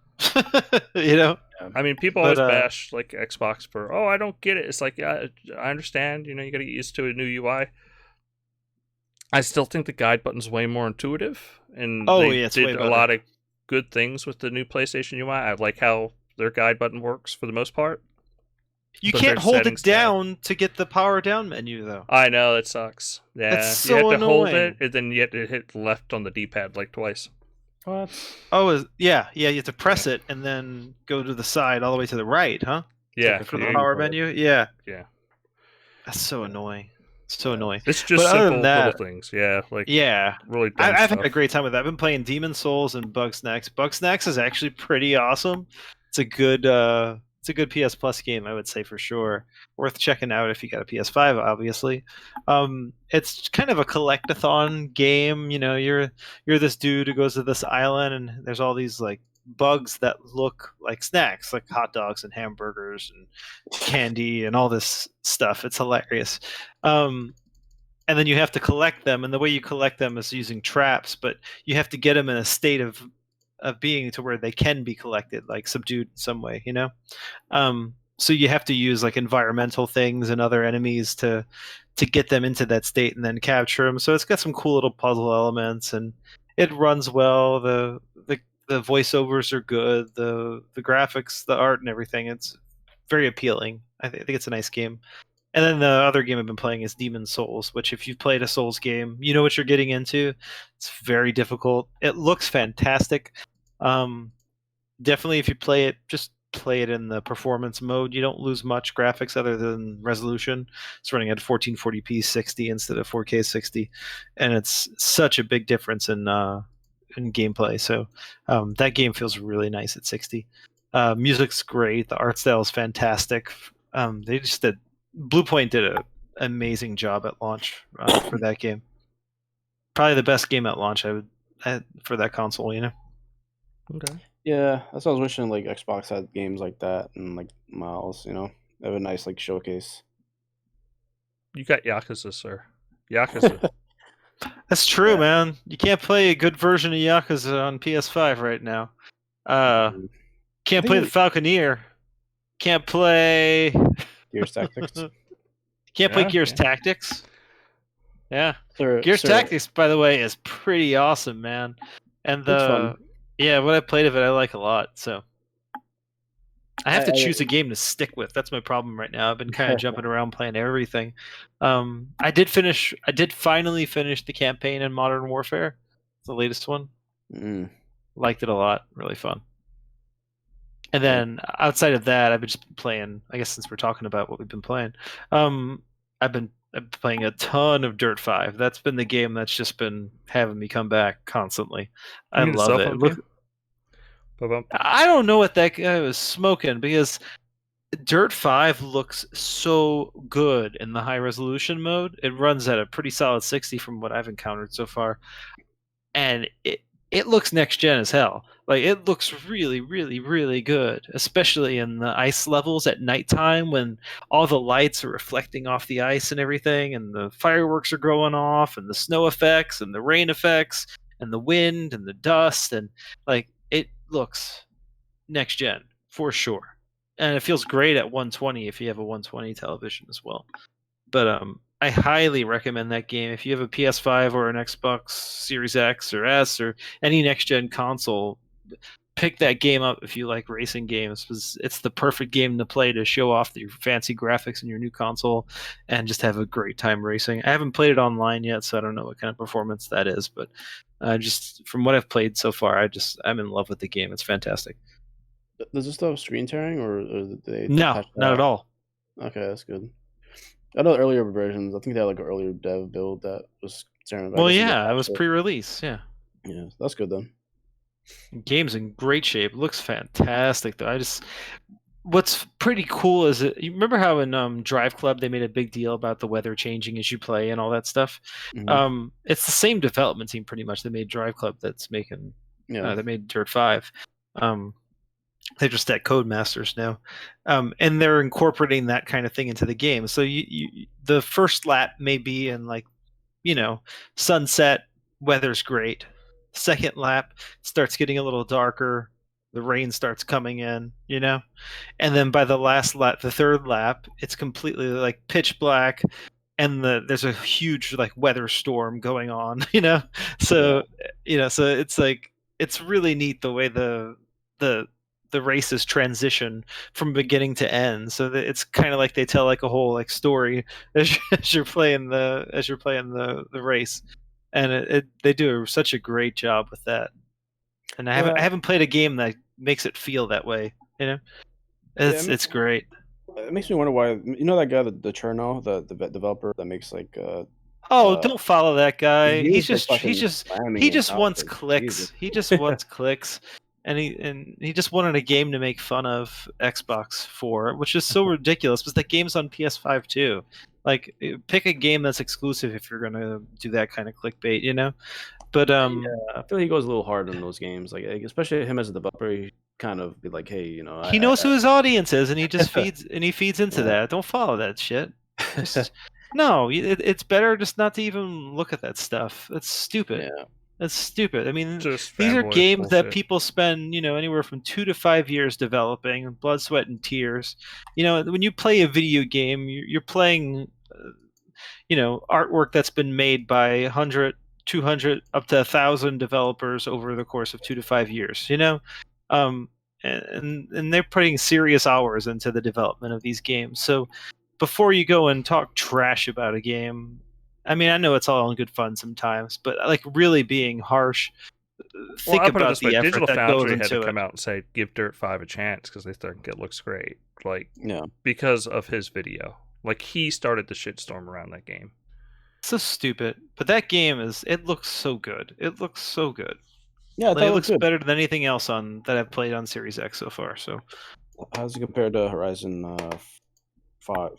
Speaker 2: you know.
Speaker 1: I mean, people always bash like Xbox for, oh, I don't get it. It's like, I understand, you got to get used to a new UI. I still think the guide button's way more intuitive, and they did a lot of good things with the new PlayStation UI. I like how their guide button works for the most part.
Speaker 2: You can't hold it down to get the power down menu, though.
Speaker 1: I know, it sucks. Yeah,
Speaker 2: that's so
Speaker 1: you have to
Speaker 2: annoying.
Speaker 1: hold it, and then you have to hit left on the D-pad like twice.
Speaker 3: What?
Speaker 2: Oh, yeah. You have to press it and then go to the side all the way to the right, huh?
Speaker 1: Yeah,
Speaker 2: for the power menu. Yeah. That's so annoying. So annoying.
Speaker 1: It's just simple little things. Yeah, like really.
Speaker 2: I've had a great time with that. I've been playing Demon Souls and Bugsnax. Bugsnax is actually pretty awesome. It's a good PS Plus game, I would say, for sure. Worth checking out if you got a PS5, obviously. It's kind of a collect-a-thon game. You're this dude who goes to this island, and there's all these like bugs that look like snacks, like hot dogs and hamburgers and candy and all this stuff. It's hilarious. And then you have to collect them, and the way you collect them is using traps, but you have to get them in a state of being to where they can be collected, like subdued in some way, so you have to use like environmental things and other enemies to get them into that state and then capture them. So it's got some cool little puzzle elements, and it runs well. The voiceovers are good, the graphics, the art, and everything. It's very appealing. I think it's a nice game. And then the other game I've been playing is Demon Souls, which if you've played a Souls game, you know what you're getting into. It's very difficult. It looks fantastic. Definitely if you play it, just play it in the performance mode. You don't lose much graphics other than resolution. It's running at 1440p 60 instead of 4K 60. And it's such a big difference in gameplay. So that game feels really nice at 60. Music's great. The art style is fantastic. They just did Bluepoint did an amazing job at launch for that game. Probably the best game at launch for that console,
Speaker 1: Okay.
Speaker 3: Yeah, that's what I was wishing. Like Xbox had games like that and like Miles. They have a nice like showcase.
Speaker 1: You got Yakuza, sir. Yakuza.
Speaker 2: That's true, man. You can't play a good version of Yakuza on PS5 right now. Can't play the Falconeer. Can't play
Speaker 3: Gears Tactics.
Speaker 2: Can't play Gears Tactics. Yeah. Gears Tactics, by the way, is pretty awesome, man. And what I played of it, I like a lot. So I have to choose a game to stick with. That's my problem right now. I've been kind of jumping around playing everything. I did finally finish the campaign in Modern Warfare, the latest one. Liked it a lot. Really fun. And then outside of that, I've been just playing, I guess since we're talking about what we've been playing, I've been playing a ton of Dirt 5. That's been the game that's just been having me come back constantly. I love it. I don't know what that guy was smoking, because Dirt 5 looks so good in the high resolution mode. It runs at a pretty solid 60 from what I've encountered so far. And it looks next gen as hell. Like, it looks really, really, really good, especially in the ice levels at nighttime when all the lights are reflecting off the ice and everything, and the fireworks are going off, and the snow effects, and the rain effects, and the wind, and the dust, and like, it looks next gen for sure. And it feels great at 120 if you have a 120 television as well. But I highly recommend that game. If you have a PS5 or an Xbox Series X or S or any next-gen console, pick that game up if you like racing games, because it's the perfect game to play to show off your fancy graphics in your new console and just have a great time racing. I haven't played it online yet, so I don't know what kind of performance that is, but just from what I've played so far, I'm in love with the game. It's fantastic.
Speaker 3: Does it still have screen tearing, or do they?
Speaker 2: No, not at all.
Speaker 3: Okay, that's good. I know earlier versions. I think they had like an earlier dev build that was.
Speaker 2: Well, yeah, it was pre-release. Yeah.
Speaker 3: Yeah, that's good then.
Speaker 2: Game's in great shape. It looks fantastic though. What's pretty cool is you remember how in Drive Club they made a big deal about the weather changing as you play and all that stuff.
Speaker 3: Mm-hmm.
Speaker 2: It's the same development team pretty much that made Drive Club that's making that made Dirt 5. They're just at Codemasters now, and they're incorporating that kind of thing into the game. So the first lap may be in like sunset, weather's great. Second lap starts getting a little darker. The rain starts coming in, and then by the last lap, the third lap, it's completely like pitch black, and there's a huge like weather storm going on, So so it's like it's really neat the way the races transition from beginning to end. So that it's kind of like they tell like a whole like story as you're playing the race, and they do such a great job with that. And I haven't played a game that makes it feel that way. It's great.
Speaker 3: It makes me wonder why that guy, the Cherno, the developer that makes like.
Speaker 2: Don't follow that guy. He just wants clicks.
Speaker 3: Jesus.
Speaker 2: He just wants clicks, and he just wanted a game to make fun of Xbox for, which is so ridiculous. Because that game's on PS5 too. Like, pick a game that's exclusive if you're gonna do that kind of clickbait, But
Speaker 3: I feel like he goes a little hard on those games, like especially him as a developer. He kind of be like, hey,
Speaker 2: he knows who his audience is, and he just feeds into that. Don't follow that shit. No, it's better just not to even look at that stuff. That's stupid.
Speaker 3: Yeah.
Speaker 2: That's stupid. I mean,
Speaker 1: Just
Speaker 2: these are games that
Speaker 1: bullshit.
Speaker 2: people spend, anywhere from 2 to 5 years developing, blood, sweat, and tears. When you play a video game, you're playing, artwork that's been made by 100, 200, up to 1,000 developers over the course of 2 to 5 years. And they're putting serious hours into the development of these games. So before you go and talk trash about a game, I mean, I know it's all in good fun sometimes, but like really being harsh, think about the effort
Speaker 1: Digital
Speaker 2: that
Speaker 1: Foundry
Speaker 2: goes
Speaker 1: had
Speaker 2: into
Speaker 1: to come
Speaker 2: it.
Speaker 1: out and say, give Dirt 5 a chance because they think it looks great. Like,
Speaker 3: Yeah.
Speaker 1: because of his video. Like, he started the shitstorm around that game.
Speaker 2: So stupid. But that game it looks so good. It looks so good.
Speaker 3: Yeah,
Speaker 2: it looks better than anything else that I've played on Series X so far. So
Speaker 3: how's it compared to Horizon 4?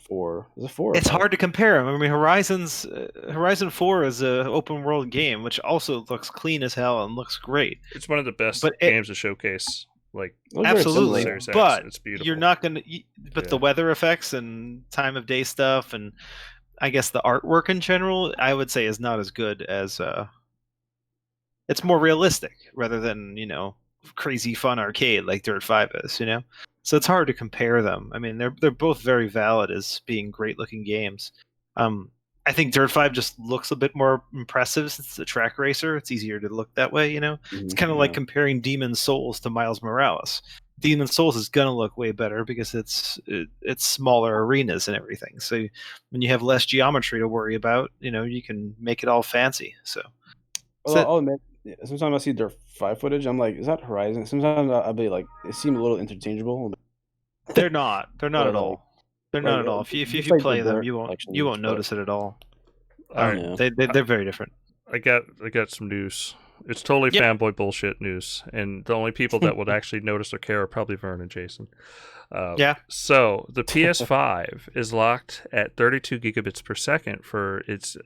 Speaker 3: Is it 4?
Speaker 2: It's hard to compare them. I mean, Horizon 4 is an open world game, which also looks clean as hell and looks great.
Speaker 1: It's one of the best games to showcase. Like,
Speaker 2: absolutely, but
Speaker 1: it's beautiful.
Speaker 2: You're not gonna. But the weather effects and time of day stuff, and I guess the artwork in general, I would say, is not as good as. It's more realistic rather than crazy fun arcade like Dirt 5 is. So it's hard to compare them. I mean, they're both very valid as being great looking games. I think Dirt 5 just looks a bit more impressive since it's a track racer. It's easier to look that way, It's kind of like comparing Demon's Souls to Miles Morales. Demon's Souls is gonna look way better because it's smaller arenas and everything. So when you have less geometry to worry about, you can make it all fancy. So
Speaker 3: I'll admit, sometimes I see Dirt 5 footage, I'm like, is that Horizon? Sometimes I'll be like, it seems a little interchangeable.
Speaker 2: They're not. They're not at all. They're not at all. If you play them, you won't notice it at all.
Speaker 1: All right.
Speaker 2: They're very different.
Speaker 1: I got some news. It's totally fanboy bullshit news, and the only people that would actually notice or care are probably Vern and Jason. So the PS5 is locked at 32 gigabits per second for its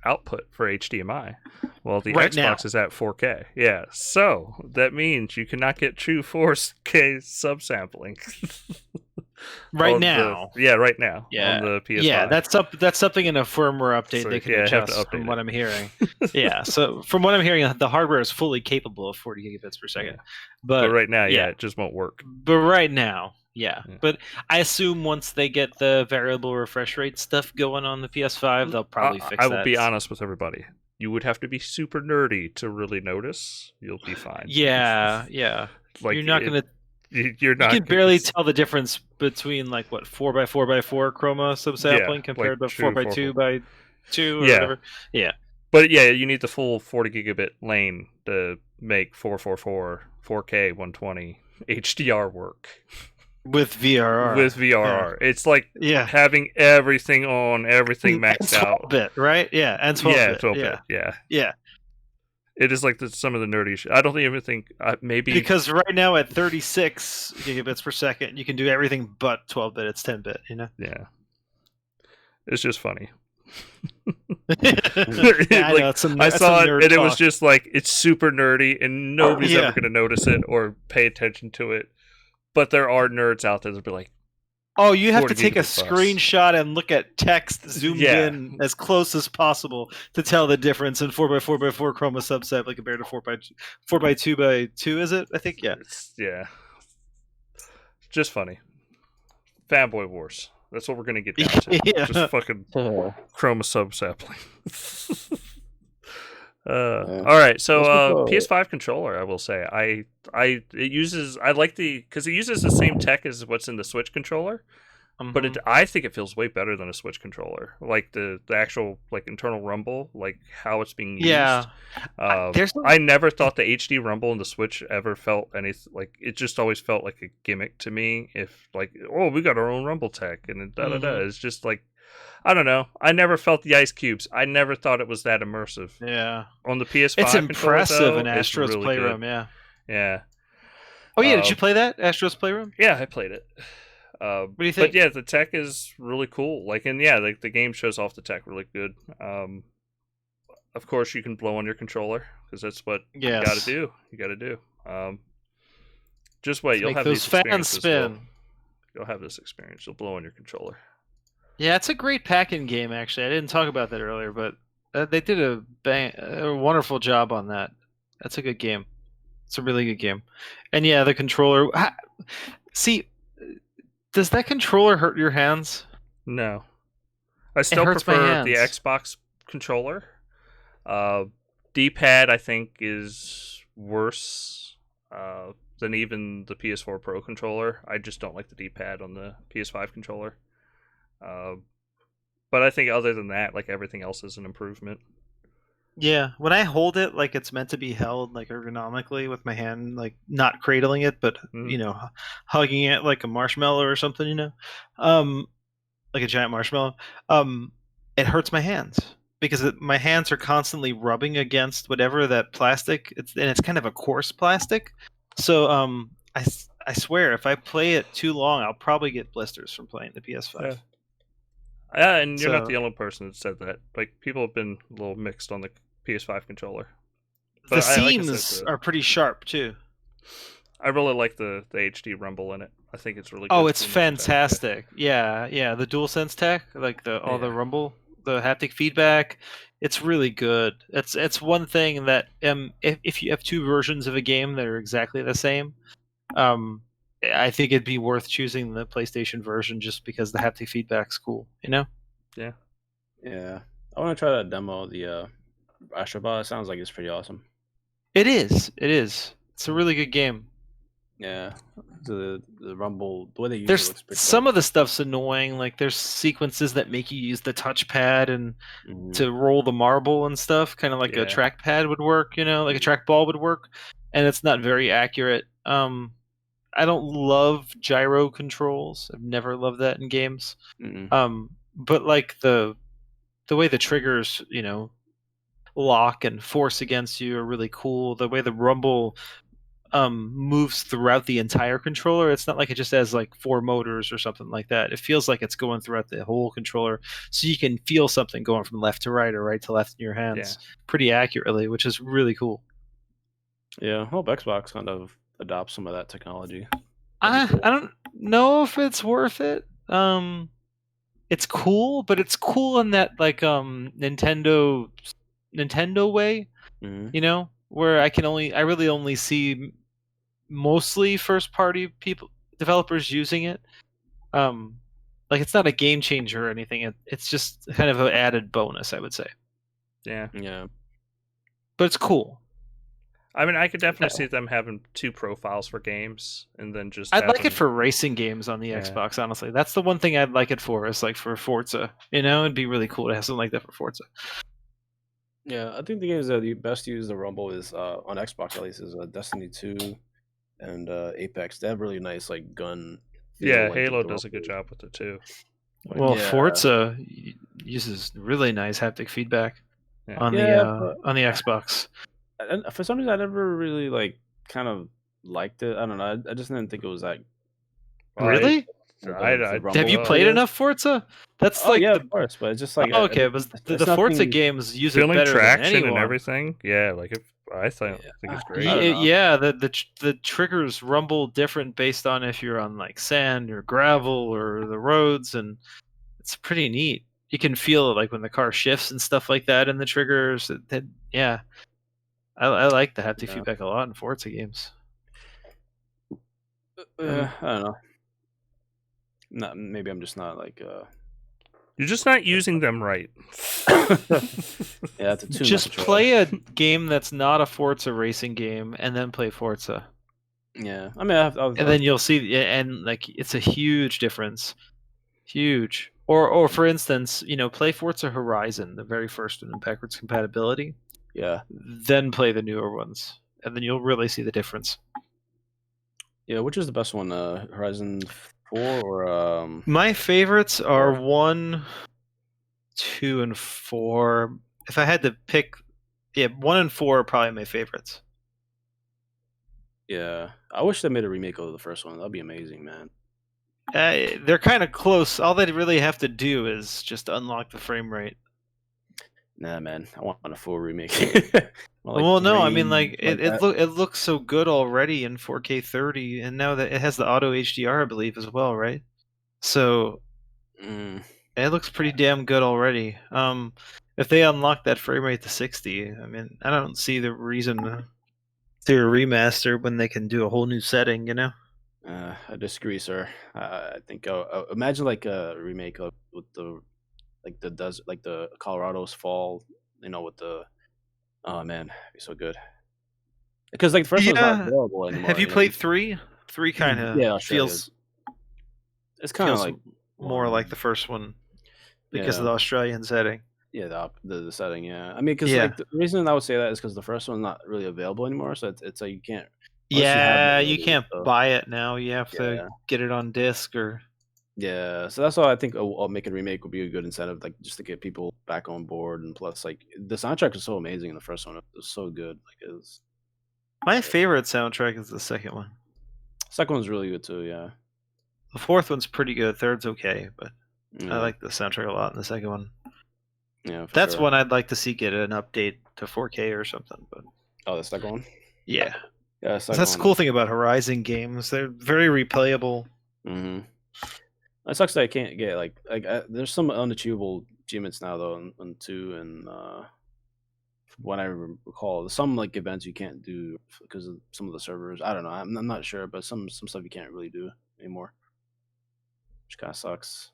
Speaker 1: output for HDMI. Well, the Xbox is at 4K. Yeah, so that means you cannot get true 4K subsampling.
Speaker 2: Right now.
Speaker 1: Right now.
Speaker 2: Yeah.
Speaker 1: On the PS5.
Speaker 2: Yeah, that's something in a firmware update
Speaker 1: So,
Speaker 2: they can adjust from what I'm hearing. Yeah, so from what I'm hearing, the hardware is fully capable of 40 gigabits per second. But
Speaker 1: right now, it just won't work.
Speaker 2: But right now, but I assume once they get the variable refresh rate stuff going on the PS5, they'll probably fix that.
Speaker 1: I will be honest with everybody. You would have to be super nerdy to really notice. You'll be fine.
Speaker 2: Yeah.
Speaker 1: Like,
Speaker 2: you're not going to...
Speaker 1: You're not.
Speaker 2: You can barely tell the difference between 4x4x4 chroma subsampling compared to 4x2x2 or whatever. Yeah.
Speaker 1: But you need the full 40 gigabit lane to make 444 4K 120 HDR work.
Speaker 2: with VRR.
Speaker 1: With VRR, it's like having everything on, everything maxed out.
Speaker 2: 12-bit, right? Yeah, and 12-bit.
Speaker 1: 12-bit. Yeah. It is like some of the nerdy shit. I don't even think maybe
Speaker 2: because right now at 36 gigabits per second, you can do everything but 12-bit. It's 10-bit.
Speaker 1: Yeah. It's just funny.
Speaker 2: I
Speaker 1: saw it and it was just like it's super nerdy and nobody's ever going to notice it or pay attention to it. But there are nerds out there that'll be like,
Speaker 2: oh, you have to take a screenshot and look at text zoomed in as close as possible to tell the difference in 4x4x4 chroma subset like compared to 4x2x2, is it? I think,
Speaker 1: yeah. Just funny. Fanboy Wars. That's what we're going to get down to. Just fucking chroma subsampling. All right, so PS5 controller, I will say, I like because it uses the same tech as what's in the Switch controller, but I think it feels way better than a Switch controller. Like the actual like internal rumble, like how it's being used.
Speaker 2: Yeah,
Speaker 1: I never thought the HD rumble in the Switch ever felt anything like it. Just always felt like a gimmick to me. If like, oh, we got our own rumble tech and it's just like. I don't know. I never felt the ice cubes. I never thought it was that immersive.
Speaker 2: Yeah.
Speaker 1: On the PS5,
Speaker 2: it's impressive in Astro's
Speaker 1: really
Speaker 2: Playroom.
Speaker 1: Good.
Speaker 2: Yeah. Oh yeah, did you play that Astro's Playroom?
Speaker 1: Yeah, I played it.
Speaker 2: What do you think?
Speaker 1: But yeah, the tech is really cool. Like, and yeah, the game shows off the tech really good. Of course, you can blow on your controller because that's what you got to do. You got to do. Just wait, you'll have
Speaker 2: those fans spin.
Speaker 1: You'll have this experience. You'll blow on your controller.
Speaker 2: Yeah, it's a great pack-in game, actually. I didn't talk about that earlier, but they did a wonderful job on that. That's a good game. It's a really good game. And yeah, the controller... See, does that controller hurt your hands?
Speaker 1: No. I still prefer the Xbox controller. D-pad, I think, is worse than even the PS4 Pro controller. I just don't like the D-pad on the PS5 controller. But I think other than that, like everything else is an improvement.
Speaker 2: Yeah, when I hold it like it's meant to be held, like ergonomically with my hand, like not cradling it, but hugging it like a marshmallow or something, like a giant marshmallow. It hurts my hands because my hands are constantly rubbing against whatever that plastic. It's kind of a coarse plastic, so I swear if I play it too long, I'll probably get blisters from playing the PS5.
Speaker 1: Yeah. Yeah, and you're not the only person that said that. Like, people have been a little mixed on the PS5 controller.
Speaker 2: But the seams are pretty sharp, too.
Speaker 1: I really like the HD rumble in it. I think it's really good.
Speaker 2: Oh, it's fantastic. Yeah. The DualSense tech, like the rumble, the haptic feedback, it's really good. It's one thing that if you have two versions of a game that are exactly the same, I think it'd be worth choosing the PlayStation version just because the haptic feedback's cool,
Speaker 1: Yeah.
Speaker 3: Yeah. I want to try that demo, the Astrobot. It sounds like it's pretty awesome.
Speaker 2: It is. It's a really good game.
Speaker 3: Yeah. The rumble, the way they use
Speaker 2: it looks
Speaker 3: pretty
Speaker 2: some of the stuff's annoying. Like there's sequences that make you use the touchpad and to roll the marble and stuff, kind of like a trackpad would work, like a trackball would work, and it's not very accurate. I don't love gyro controls. I've never loved that in games. But like the way the triggers, lock and force against you are really cool. The way the rumble moves throughout the entire controller. It's not like it just has like 4 motors or something like that. It feels like it's going throughout the whole controller, so you can feel something going from left to right or right to left in your hands pretty accurately, which is really cool.
Speaker 3: Yeah, I hope Xbox kind of adopt some of that technology.
Speaker 2: I don't know if it's worth it. It's cool, but it's cool in that like Nintendo way, where I really only see mostly first party developers using it. Like it's not a game changer or anything. It's just kind of an added bonus, I would say.
Speaker 1: Yeah.
Speaker 2: But it's cool.
Speaker 1: I mean, I could definitely see them having 2 profiles for games, and then just.
Speaker 2: I'd like it for racing games on the Xbox. Honestly, that's the one thing I'd like it for. Is like for Forza. It'd be really cool to have something like that for Forza.
Speaker 3: Yeah, I think the games that you best use the rumble is on Xbox at least is Destiny 2 and Apex. They have really nice like gun
Speaker 1: Yeah, Halo does a good job with it too.
Speaker 2: Well, Forza uses really nice haptic feedback on the Xbox.
Speaker 3: And for some reason, I never really like kind of liked it. I don't know. I just didn't think it was that.
Speaker 2: Really? Have you played enough Forza? That's
Speaker 3: of course, but it's just like
Speaker 2: okay. But the Forza games use it better
Speaker 1: traction
Speaker 2: than anyone.
Speaker 1: And everything. Yeah, like I think it's great.
Speaker 2: Yeah, the triggers rumble different based on if you're on like sand or gravel or the roads, and it's pretty neat. You can feel it like when the car shifts and stuff like that in the triggers. I like the haptic feedback a lot in Forza games.
Speaker 3: I don't know. Maybe I'm just not like.
Speaker 1: You're just not using them right.
Speaker 3: Yeah,
Speaker 2: just play a game that's not a Forza racing game, and then play Forza.
Speaker 3: Yeah, I mean,
Speaker 2: and then you'll see, and like it's a huge difference, huge. Or for instance, play Forza Horizon, the very first one in backwards compatibility.
Speaker 3: Yeah.
Speaker 2: Then play the newer ones, and then you'll really see the difference.
Speaker 3: Yeah, which is the best one? Horizon 4 or
Speaker 2: My favorites are 1, 2, and 4. If I had to pick, 1 and 4 are probably my favorites.
Speaker 3: Yeah, I wish they made a remake of the first one. That'd be amazing, man.
Speaker 2: They're kind of close. All they really have to do is just unlock the frame rate.
Speaker 3: Nah, man, I want a full remake.
Speaker 2: Well, no, I mean, like it looks so good already in 4K 30, and now that it has the auto HDR, I believe, as well, right? So it looks pretty damn good already. If they unlock that frame rate to 60, I mean, I don't see the reason to do a remaster when they can do a whole new setting,
Speaker 3: I disagree, sir. I think imagine like a remake with the desert, like the Colorado's fall, with the man, it'd be so good. Because like the first one's not available anymore.
Speaker 2: Have you played 3? 3 kind of feels.
Speaker 3: It's kind of like
Speaker 2: more like the first one because of the Australian setting.
Speaker 3: Yeah, the setting. Yeah, I mean, because like the reason I would say that is because the first one's not really available anymore, so it's like you can't.
Speaker 2: Yeah, you can't buy it now. You have to get it on disc or.
Speaker 3: Yeah, so that's why I think making a remake would be a good incentive, like just to get people back on board, and plus, like the soundtrack is so amazing in the first one; it was so good. Like,
Speaker 2: my favorite soundtrack is the second one.
Speaker 3: Second one's really good too. Yeah,
Speaker 2: the fourth one's pretty good. Third's okay, but I like the soundtrack a lot in the second one.
Speaker 3: Yeah,
Speaker 2: that's one I'd like to see get an update to 4K or something. But
Speaker 3: the second one.
Speaker 2: Yeah, that's the cool thing about Horizon games; they're very replayable.
Speaker 3: Mm-hmm. It sucks that I can't get like there's some unachievable achievements now though on 2 and when I recall some like events you can't do because of some of the servers. I don't know. I'm not sure, but some stuff you can't really do anymore, which kind of sucks.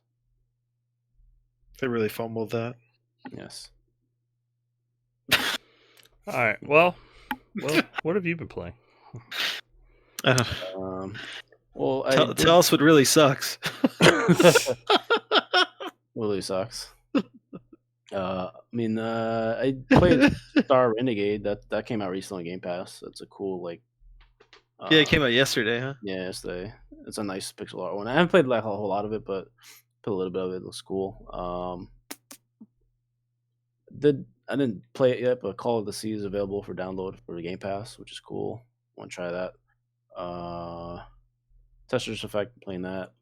Speaker 2: They really fumbled that.
Speaker 3: Yes.
Speaker 1: All right. Well, what have you been playing?
Speaker 3: Well,
Speaker 2: tell us what really sucks.
Speaker 3: Really sucks. I mean, I played Star Renegade. That came out recently on Game Pass. It's a cool like.
Speaker 2: It came out yesterday, huh?
Speaker 3: Yeah, yesterday. It's a nice pixel art one. I haven't played like a whole lot of it, but put a little bit of it. It looks cool. I didn't play it yet, but Call of the Sea is available for download for the Game Pass, which is cool. Want to try that? Tetris Effect, playing that.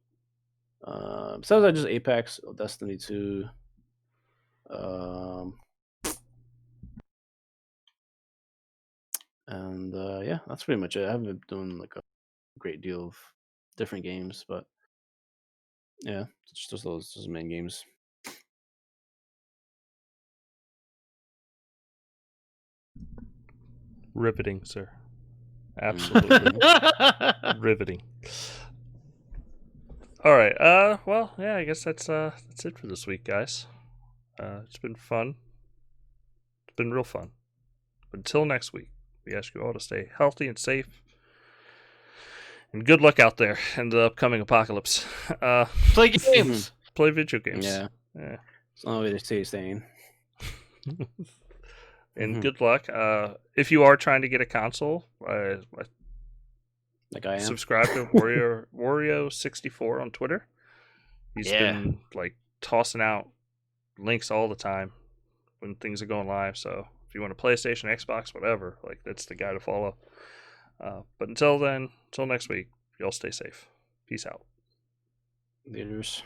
Speaker 3: Besides that, just Apex, Destiny 2. And yeah, that's pretty much it. I haven't been doing like a great deal of different games, but yeah, it's just those main games.
Speaker 1: Riveting, sir. Absolutely riveting. All right. Well, yeah. I guess that's it for this week, guys. It's been fun. It's been real fun. But until next week, we ask you all to stay healthy and safe. And good luck out there in the upcoming apocalypse.
Speaker 2: Play games.
Speaker 1: Play video games.
Speaker 3: Yeah. It's the only way to stay sane.
Speaker 1: And good luck. If you are trying to get a console,
Speaker 3: Like I am.
Speaker 1: Subscribe to Wario64 on Twitter. He's been like tossing out links all the time when things are going live. So if you want a PlayStation, Xbox, whatever, like that's the guy to follow. But until then, until next week, y'all stay safe. Peace out.
Speaker 3: Laters.